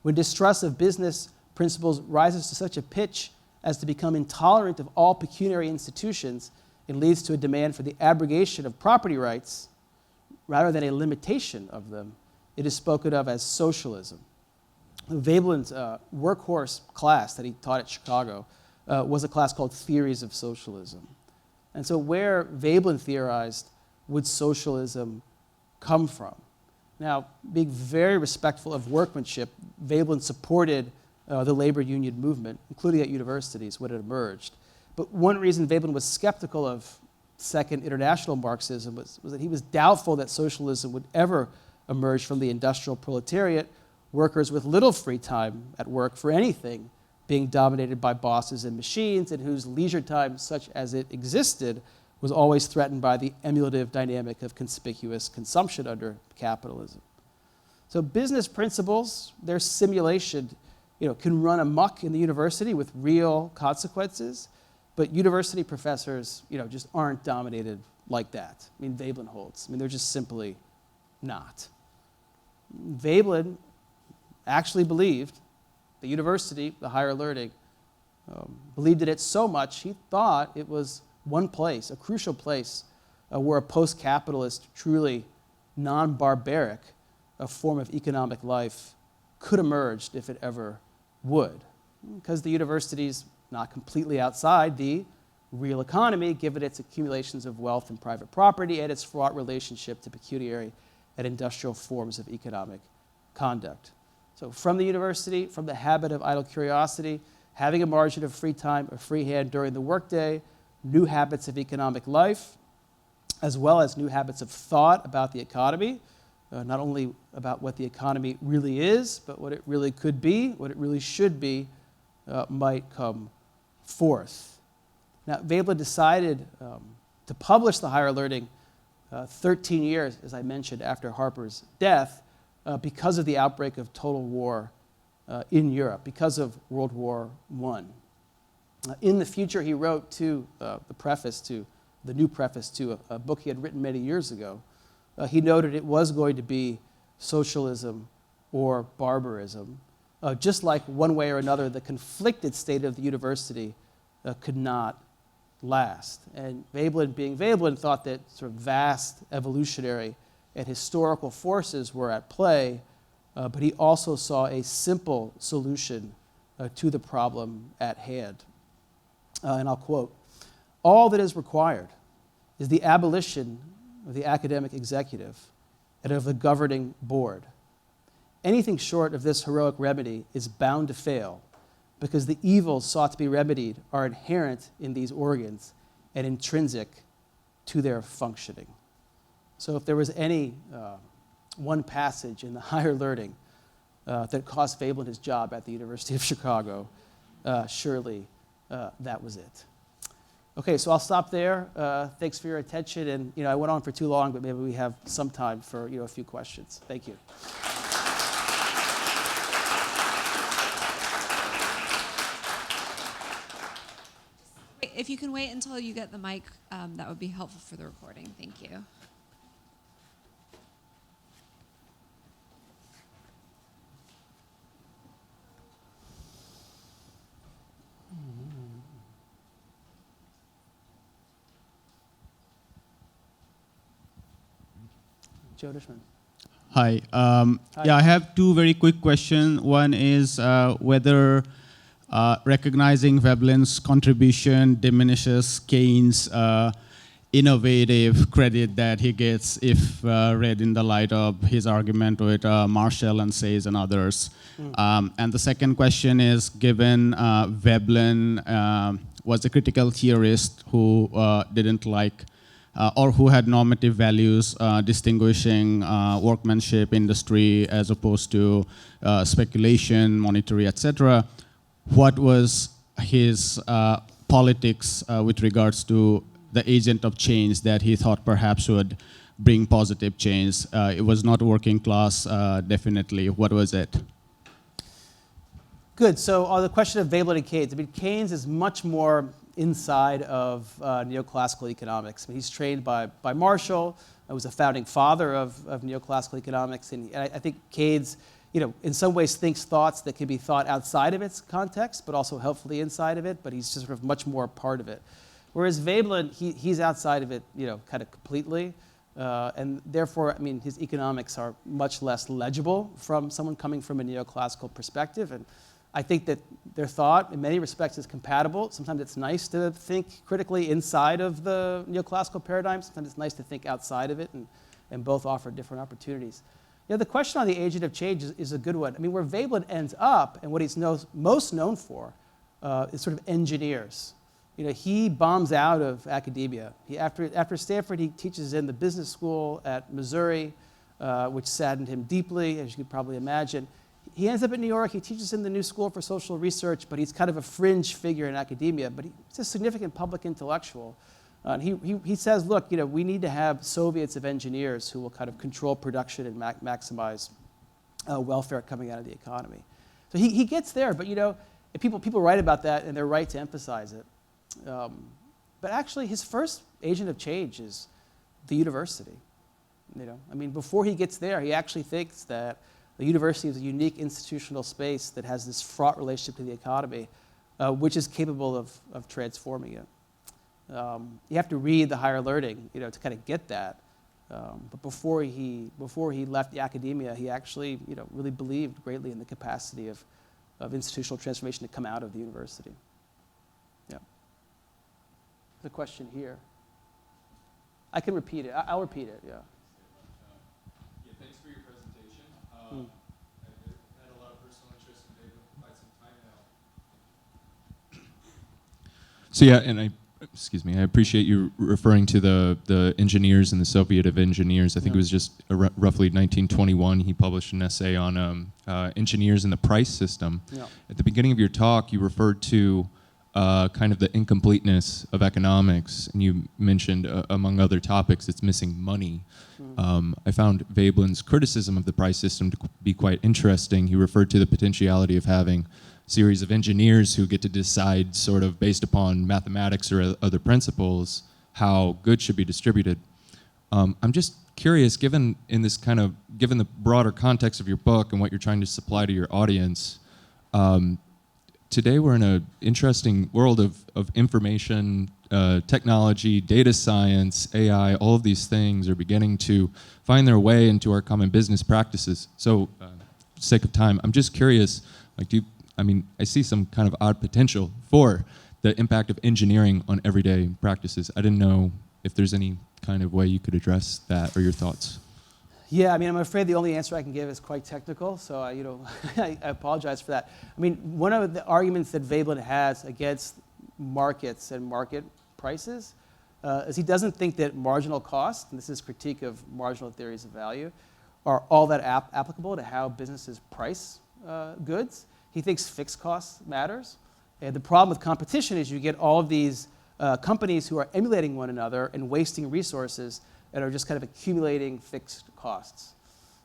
When distrust of business principles rises to such a pitch as to become intolerant of all pecuniary institutions, it leads to a demand for the abrogation of property rights rather than a limitation of them. It is spoken of as socialism. Veblen's workhorse class that he taught at Chicago was a class called Theories of Socialism. And so where Veblen theorized would socialism come from? Now, being very respectful of workmanship, Veblen supported the labor union movement, including at universities when it emerged. But one reason Veblen was skeptical of Second International Marxism was that he was doubtful that socialism would ever emerge from the industrial proletariat, workers with little free time at work for anything, being dominated by bosses and machines, and whose leisure time, such as it existed, was always threatened by the emulative dynamic of conspicuous consumption under capitalism. So business principles, their simulation, can run amok in the university with real consequences, but university professors, just aren't dominated like that. I mean, Veblen holds. I mean, they're just simply not. Veblen actually believed, the university, the higher learning, believed in it so much, he thought it was one place, a crucial place, where a post-capitalist, truly non-barbaric form of economic life could emerge if it ever would. Because the university's not completely outside the real economy, given its accumulations of wealth and private property and its fraught relationship to pecuniary and industrial forms of economic conduct. So from the university, from the habit of idle curiosity, having a margin of free time, a free hand during the workday, new habits of economic life, as well as new habits of thought about the economy, not only about what the economy really is, but what it really could be, what it really should be, might come forth. Now, Veblen decided to publish the higher learning 13 years, as I mentioned, after Harper's death, because of the outbreak of total war in Europe, because of World War I. In the future, he wrote to the new preface to a book he had written many years ago. He noted it was going to be socialism or barbarism. Just like one way or another, the conflicted state of the university could not last. And Veblen, being Veblen, thought that sort of vast evolutionary and historical forces were at play, but he also saw a simple solution to the problem at hand. And I'll quote, "All that is required is the abolition of the academic executive and of the governing board. Anything short of this heroic remedy is bound to fail, because the evils sought to be remedied are inherent in these organs and intrinsic to their functioning." So if there was any one passage in the higher learning that cost Veblen his job at the University of Chicago, surely that was it. Okay, so I'll stop there. Thanks for your attention. And I went on for too long, but maybe we have some time for a few questions. Thank you. If you can wait until you get the mic, that would be helpful for the recording. Thank you. Joe Dishman. Hi. Hi. Yeah, I have two very quick questions. One is whether recognizing Veblen's contribution diminishes Keynes' innovative credit that he gets if read in the light of his argument with Marshall and Sayes and others. And the second question is, given Veblen was a critical theorist who didn't like or who had normative values distinguishing workmanship, industry, as opposed to speculation, monetary, etc. What was his politics with regards to the agent of change that he thought perhaps would bring positive change? It was not working class, definitely. What was it? Good. So on the question of Veblen and Keynes, I mean, Keynes is much more inside of neoclassical economics. I mean, he's trained by Marshall. He was a founding father of neoclassical economics. And I think Keynes, in some ways thinks thoughts that can be thought outside of its context, but also helpfully inside of it, but he's just sort of much more a part of it. Whereas Veblen, he's outside of it, kind of completely. And therefore, I mean, his economics are much less legible from someone coming from a neoclassical perspective. And I think that their thought, in many respects, is compatible. Sometimes it's nice to think critically inside of the neoclassical paradigm. Sometimes it's nice to think outside of it, and both offer different opportunities. The question on the agent of change is a good one. I mean, where Veblen ends up, and what he's most known for, is sort of engineers. He bombs out of academia. After Stanford, he teaches in the business school at Missouri, which saddened him deeply, as you could probably imagine. He ends up in New York. He teaches in the New School for Social Research, but he's kind of a fringe figure in academia. But he's a significant public intellectual. He says, look, we need to have Soviets of engineers who will kind of control production and maximize welfare coming out of the economy. So he gets there, but and people write about that, and they're right to emphasize it. But actually, his first agent of change is the university. I mean, before he gets there, he actually thinks that the university is a unique institutional space that has this fraught relationship to the economy, which is capable of transforming it. You have to read the higher learning, to kind of get that. But before he left the academia, he actually, really believed greatly in the capacity of institutional transformation to come out of the university. Yeah. The question here. I can repeat it. I'll repeat it. Yeah. Yeah. Thanks for your presentation. I've had a lot of personal interest in data for quite some time now. So yeah, and I appreciate you referring to the engineers and the Soviet of engineers. I think it was just roughly 1921 he published an essay on engineers and the price system. Yeah. At the beginning of your talk, you referred to kind of the incompleteness of economics, and you mentioned, among other topics, it's missing money. I found Veblen's criticism of the price system to be quite interesting. He referred to the potentiality of having series of engineers who get to decide, sort of based upon mathematics or other principles, how goods should be distributed. I'm just curious, given the broader context of your book and what you're trying to supply to your audience, today we're in an interesting world of information, technology, data science, AI. All of these things are beginning to find their way into our common business practices. So, for the sake of time, I'm just curious, I see some kind of odd potential for the impact of engineering on everyday practices. I didn't know if there's any kind of way you could address that or your thoughts. Yeah, I'm afraid the only answer I can give is quite technical, so I apologize for that. One of the arguments that Veblen has against markets and market prices is he doesn't think that marginal cost, and this is critique of marginal theories of value, are all that applicable to how businesses price goods. He thinks fixed costs matters. And the problem with competition is you get all of these companies who are emulating one another and wasting resources and are just kind of accumulating fixed costs.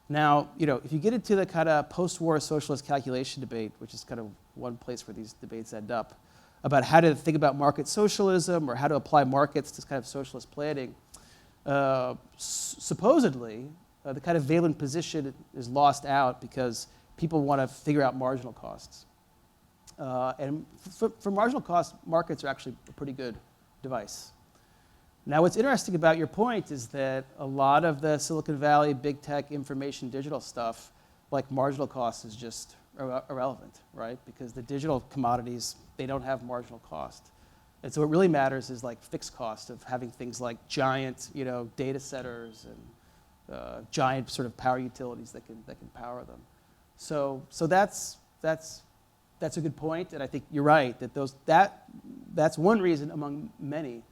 Now, if you get into the kind of post-war socialist calculation debate, which is kind of one place where these debates end up, about how to think about market socialism or how to apply markets to kind of socialist planning, supposedly, the kind of Veblen position is lost out because people want to figure out marginal costs. And for marginal costs, markets are actually a pretty good device. Now, what's interesting about your point is that a lot of the Silicon Valley, big tech, information, digital stuff, like marginal cost, is just irrelevant, right? Because the digital commodities, they don't have marginal cost. And so what really matters is like fixed cost of having things like giant, data centers and giant sort of power utilities that can power them. So that's a good point, and I think you're right that that's one reason among many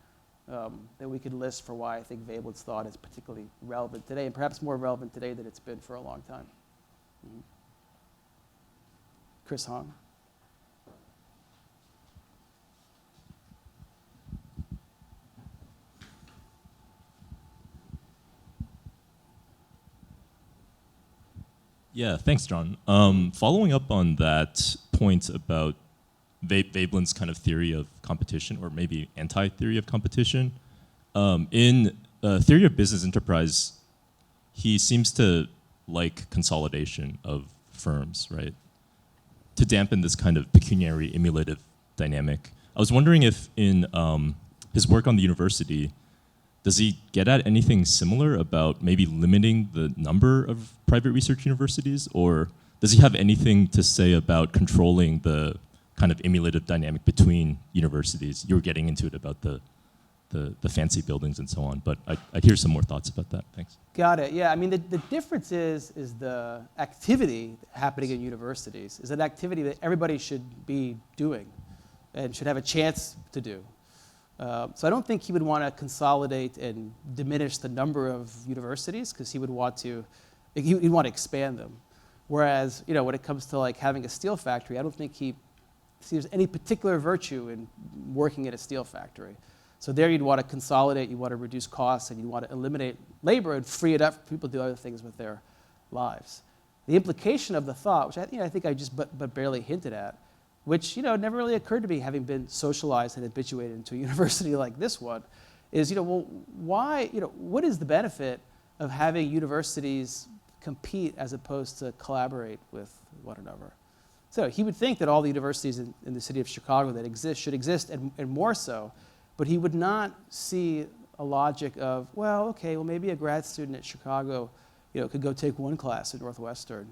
that we could list for why I think Veblen's thought is particularly relevant today, and perhaps more relevant today than it's been for a long time. Mm-hmm. Chris Hong. Yeah, thanks, John. Following up on that point about Veblen's kind of theory of competition, or maybe anti-theory of competition, in Theory of Business Enterprise, he seems to like consolidation of firms, right? To dampen this kind of pecuniary emulative dynamic. I was wondering if in his work on the university, does he get at anything similar about maybe limiting the number of private research universities, or does he have anything to say about controlling the kind of emulative dynamic between universities? You were getting into it about the fancy buildings and so on, but I'd hear some more thoughts about that. Thanks. Got it. Yeah, the difference is the activity happening in universities is an activity that everybody should be doing and should have a chance to do. So I don't think he would want to consolidate and diminish the number of universities because he'd want to expand them. Whereas, when it comes to like having a steel factory, I don't think he sees any particular virtue in working at a steel factory. So there you'd want to consolidate, you want to reduce costs, and you want to eliminate labor and free it up for people to do other things with their lives. the implication of the thought, which I think I just but barely hinted at, which never really occurred to me, having been socialized and habituated into a university like this one, is well, why what is the benefit of having universities compete as opposed to collaborate with one another? So he would think that all the universities in the city of Chicago that exist should exist, and more so, but he would not see a logic of, well, okay, well maybe a grad student at Chicago could go take one class at Northwestern.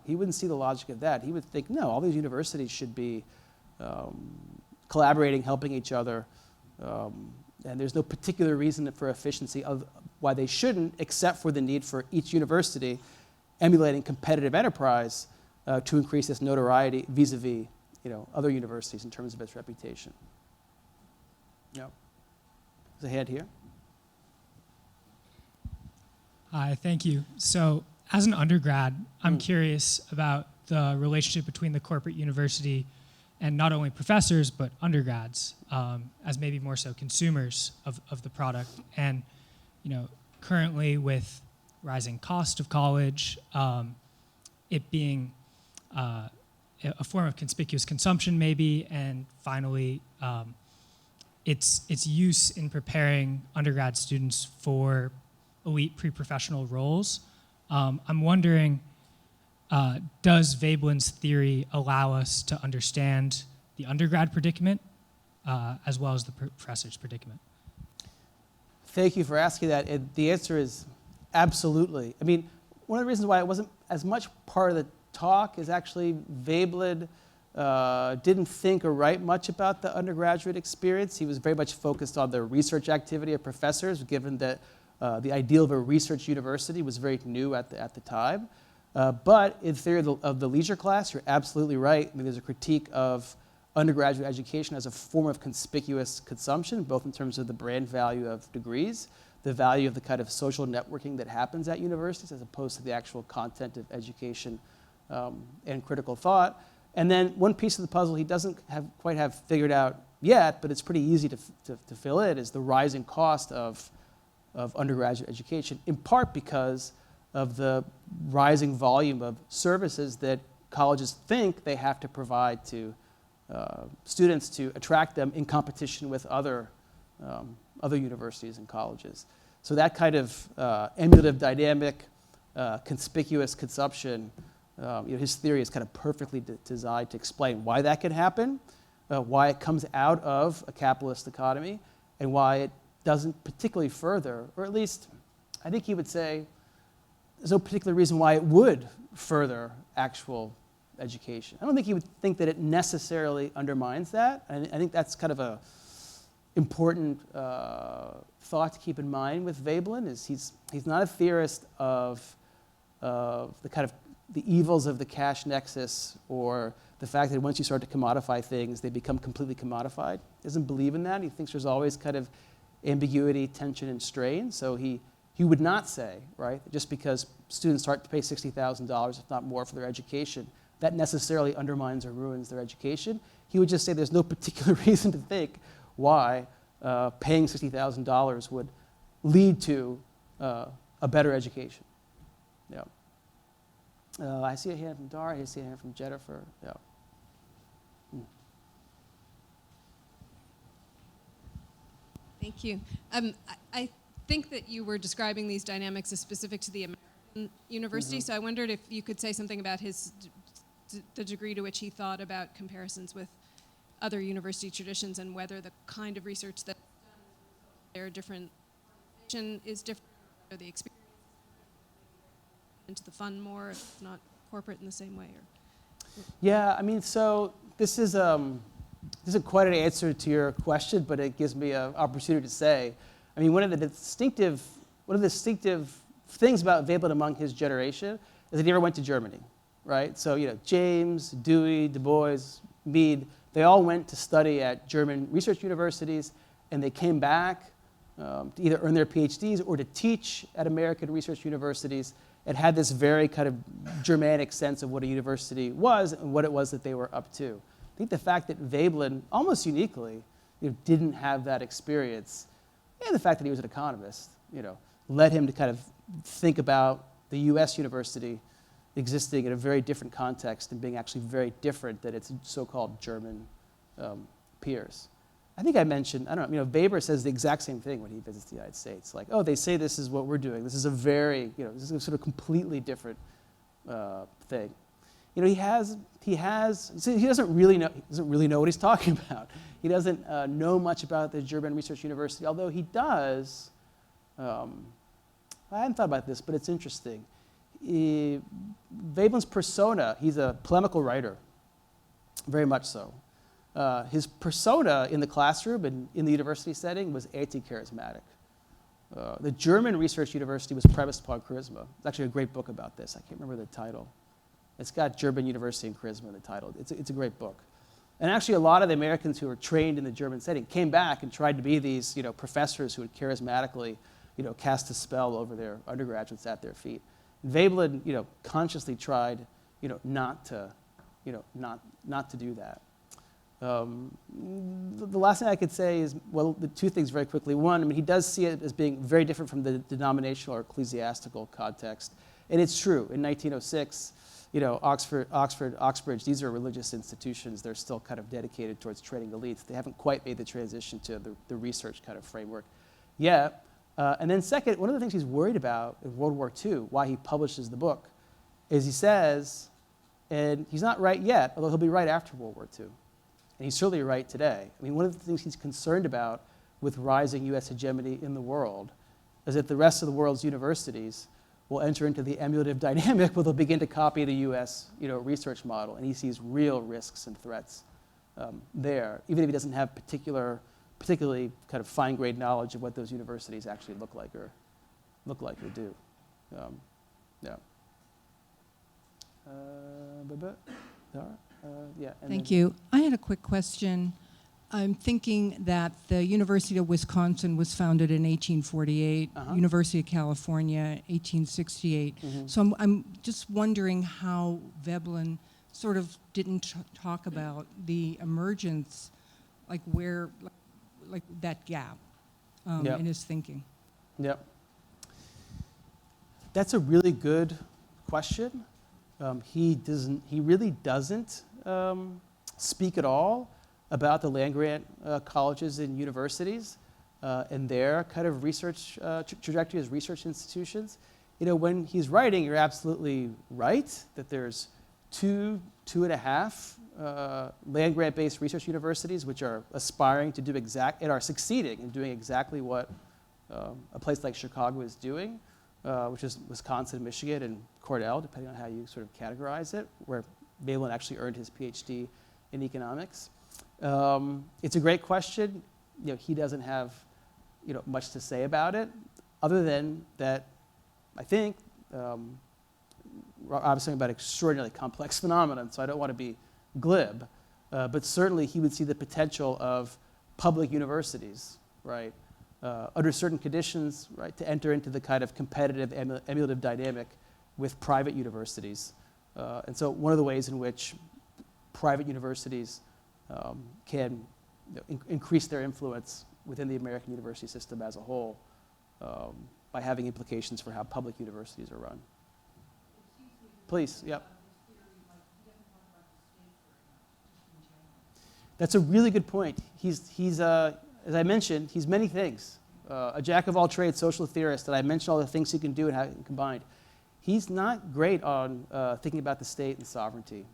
He wouldn't see the logic of that. He would think, no, all these universities should be collaborating, helping each other, and there's no particular reason for efficiency of why they shouldn't, except for the need for each university emulating competitive enterprise to increase its notoriety vis-a-vis other universities in terms of its reputation. There's a hand here. Hi, thank you. So as an undergrad, I'm curious about the relationship between the corporate university and not only professors, but undergrads, as maybe more so consumers of the product. And currently with rising cost of college, it being a form of conspicuous consumption maybe, and finally its use in preparing undergrad students for elite pre-professional roles. I'm wondering, does Veblen's theory allow us to understand the undergrad predicament as well as the professor's predicament? Thank you for asking that. And the answer is absolutely. I mean, one of the reasons why it wasn't as much part of the talk is actually Veblen didn't think or write much about the undergraduate experience. He was very much focused on the research activity of professors, given that the ideal of a research university was very new at the time. But in theory of the leisure class, you're absolutely right. I mean, there's a critique of undergraduate education as a form of conspicuous consumption, both in terms of the brand value of degrees, the value of the kind of social networking that happens at universities as opposed to the actual content of education and critical thought. And then one piece of the puzzle he doesn't quite have figured out yet, but it's pretty easy to fill in, is the rising cost of undergraduate education, in part because of the rising volume of services that colleges think they have to provide to students to attract them in competition with other universities and colleges. So that kind of emulative, dynamic, conspicuous consumption, his theory is kind of perfectly designed to explain why that can happen, why it comes out of a capitalist economy, and why it doesn't particularly further, or at least I think he would say there's no particular reason why it would further actual education. I don't think he would think that it necessarily undermines that. I think that's kind of a important thought to keep in mind with Veblen, is he's not a theorist of the kind of the evils of the cash nexus, or the fact that once you start to commodify things, they become completely commodified. He doesn't believe in that. He thinks there's always kind of ambiguity, tension, and strain. So he would not say, right, just because students start to pay $60,000, if not more, for their education, that necessarily undermines or ruins their education. He would just say there's no particular reason to think why paying $60,000 would lead to a better education. Yeah. I see a hand from Dara. I see a hand from Jennifer. Yeah. Thank you. I think that you were describing these dynamics as specific to the American university, so I wondered if you could say something about the degree to which he thought about comparisons with other university traditions, and whether the kind of research that's done there different is different, or the experience into the fund more, if it's not corporate in the same way. Yeah, I mean, so this isn't quite an answer to your question, but it gives me an opportunity to say, I mean, one of the distinctive things about Veblen among his generation is that he never went to Germany, right? So, James, Dewey, Du Bois, Mead, they all went to study at German research universities, and they came back to either earn their PhDs or to teach at American research universities, and had this very kind of Germanic sense of what a university was and what it was that they were up to. I think the fact that Veblen, almost uniquely, didn't have that experience, and the fact that he was an economist, led him to kind of think about the U.S. university existing in a very different context and being actually very different than its so-called German peers. I think I mentioned, I don't know, Weber says the exact same thing when he visits the United States. Like, oh, they say this is what we're doing. This is a very, this is a sort of completely different thing. He doesn't really know what he's talking about. He doesn't know much about the German Research University, although he does. I hadn't thought about this, but it's interesting. Veblen's persona, he's a polemical writer, very much so. His persona in the classroom and in the university setting was anti-charismatic. The German Research University was premised upon charisma. It's actually a great book about this. I can't remember the title. It's got German University and Charisma in the title. It's a great book. And actually, a lot of the Americans who were trained in the German setting came back and tried to be these professors who would charismatically cast a spell over their undergraduates at their feet. And Veblen consciously tried not to do that. The last thing I could say is, well, the two things very quickly. One, he does see it as being very different from the denominational or ecclesiastical context. And it's true. In 1906, Oxford, Oxbridge, these are religious institutions. They're still kind of dedicated towards training elites. They haven't quite made the transition to the research kind of framework yet. And then second, one of the things he's worried about in World War II, why he publishes the book, is he says, and he's not right yet, although he'll be right after World War II. And he's certainly right today. One of the things he's concerned about with rising U.S. hegemony in the world is that the rest of the world's universities will enter into the emulative dynamic where they'll begin to copy the U.S. Research model. And he sees real risks and threats there, even if he doesn't have particularly kind of fine-grained knowledge of what those universities actually look like or do. Yeah. Thank you. I had a quick question. I'm thinking that the University of Wisconsin was founded in 1848, University of California, 1868. So I'm just wondering how Veblen sort of didn't talk about the emergence, like that gap in his thinking. Yep. That's a really good question. He really doesn't speak at all about the land-grant colleges and universities and their kind of research trajectory as research institutions. When he's writing, you're absolutely right that there's 2.5 land-grant-based research universities which are aspiring to do and are succeeding in doing exactly what a place like Chicago is doing, which is Wisconsin, Michigan, and Cornell, depending on how you sort of categorize it, where Veblen actually earned his PhD in economics. It's a great question. He doesn't have much to say about it, other than that I think obviously about an extraordinarily complex phenomenon, so I don't want to be glib, but certainly he would see the potential of public universities, right, under certain conditions, right, to enter into the kind of competitive emulative dynamic with private universities. And so one of the ways in which private universities can increase their influence within the American university system as a whole by having implications for how public universities are run. Please, yep. That's a really good point. He's as I mentioned, he's many things. A jack of all trades, social theorist, and I mentioned all the things he can do and how he can combine. He's not great on thinking about the state and sovereignty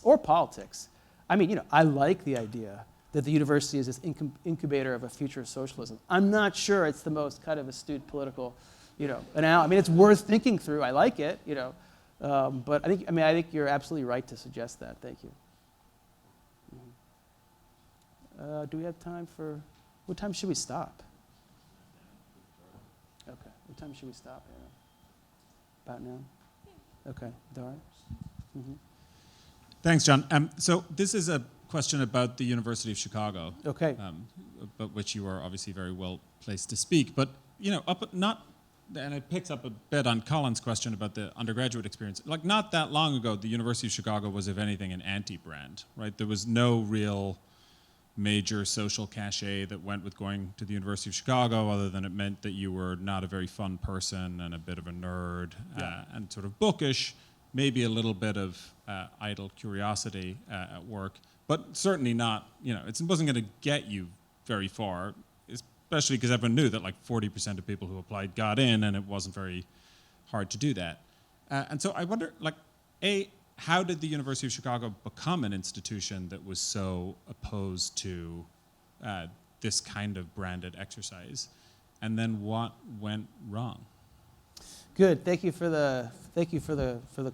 or politics. I like the idea that the university is this incubator of a future socialism. I'm not sure it's the most kind of astute political, it's worth thinking through. I like it, but I think you're absolutely right to suggest that. Thank you. Do we have time for? What time should we stop? Okay. What time should we stop? About now. Okay. Dara. Thanks, John. So this is a question about the University of Chicago. Okay. About which you are obviously very well placed to speak. But and it picks up a bit on Colin's question about the undergraduate experience. Like not that long ago, the University of Chicago was, if anything, an anti-brand, right? There was no real major social cachet that went with going to the University of Chicago, other than it meant that you were not a very fun person and a bit of a nerd and sort of bookish, maybe a little bit of idle curiosity at work, but certainly not, it wasn't going to get you very far, especially because everyone knew that like 40% of people who applied got in, and it wasn't very hard to do that. And so I wonder, how did the University of Chicago become an institution that was so opposed to this kind of branded exercise? And then what went wrong? Good. Thank you for the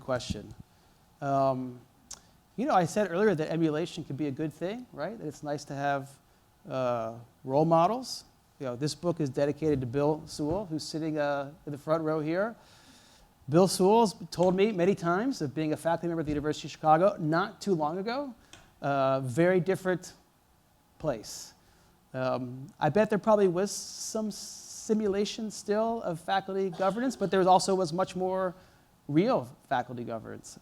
question. I said earlier that emulation can be a good thing, right? That it's nice to have role models. This book is dedicated to Bill Sewell, who's sitting in the front row here. Bill Sewell's told me many times of being a faculty member at the University of Chicago not too long ago. Very different place. I bet there probably was some simulation still of faculty governance, but there was much more real faculty governance.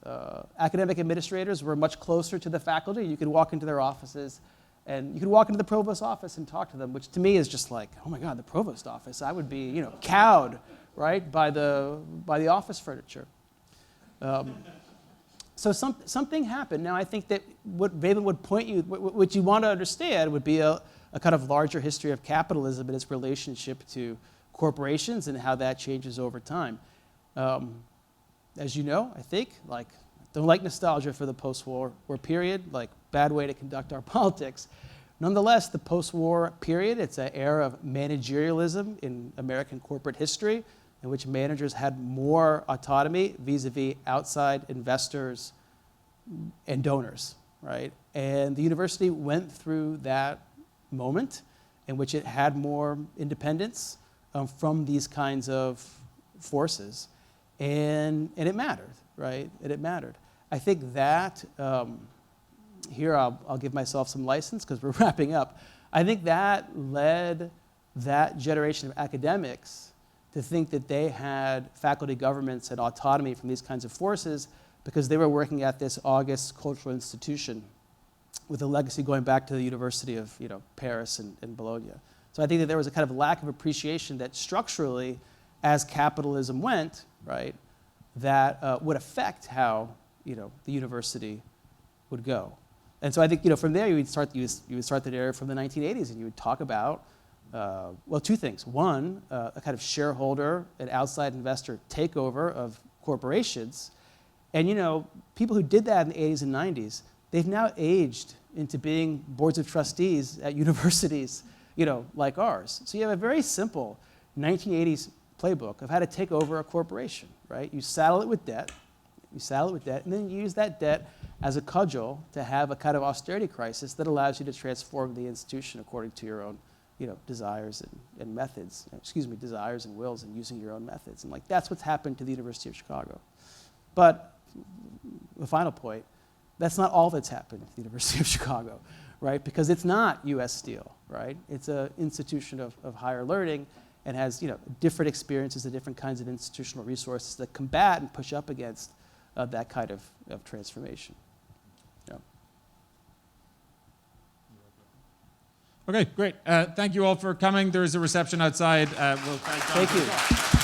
Academic administrators were much closer to the faculty. You could walk into their offices, and you could walk into the provost's office and talk to them, which to me is just like, oh my God, the provost office. I would be, cowed, right, by the office furniture. So something happened. Now I think that what Veblen would point you, what you want to understand would be a kind of larger history of capitalism and its relationship to corporations and how that changes over time. As you know, I think, don't like nostalgia for the post-war period, bad way to conduct our politics. Nonetheless, the post-war period, it's an era of managerialism in American corporate history, in which managers had more autonomy vis-a-vis outside investors and donors, right? And the university went through that moment in which it had more independence from these kinds of forces. And it mattered, right? And it mattered. I think that, here I'll give myself some license because we're wrapping up. I think that led that generation of academics to think that they had faculty governments and autonomy from these kinds of forces because they were working at this august cultural institution with a legacy going back to the University of Paris and Bologna. So I think that there was a kind of lack of appreciation that structurally, as capitalism went, right, that would affect how the university would go. And so I think from there you would start the narrative from the 1980s, and you would talk about two things. One, a kind of shareholder and outside investor takeover of corporations, and people who did that in the 80s and 90s, they've now aged into being boards of trustees at universities, like ours. So you have a very simple 1980s playbook of how to take over a corporation, right? You saddle it with debt, and then you use that debt as a cudgel to have a kind of austerity crisis that allows you to transform the institution according to your own, desires and methods, desires and wills, and using your own methods. And that's what's happened to the University of Chicago. But the final point, that's not all that's happened at the University of Chicago, right? Because it's not U.S. Steel, right? It's an institution of higher learning and has different experiences and different kinds of institutional resources that combat and push up against that kind of transformation. Yeah. Okay, great. Thank you all for coming. There is a reception outside. Thank you.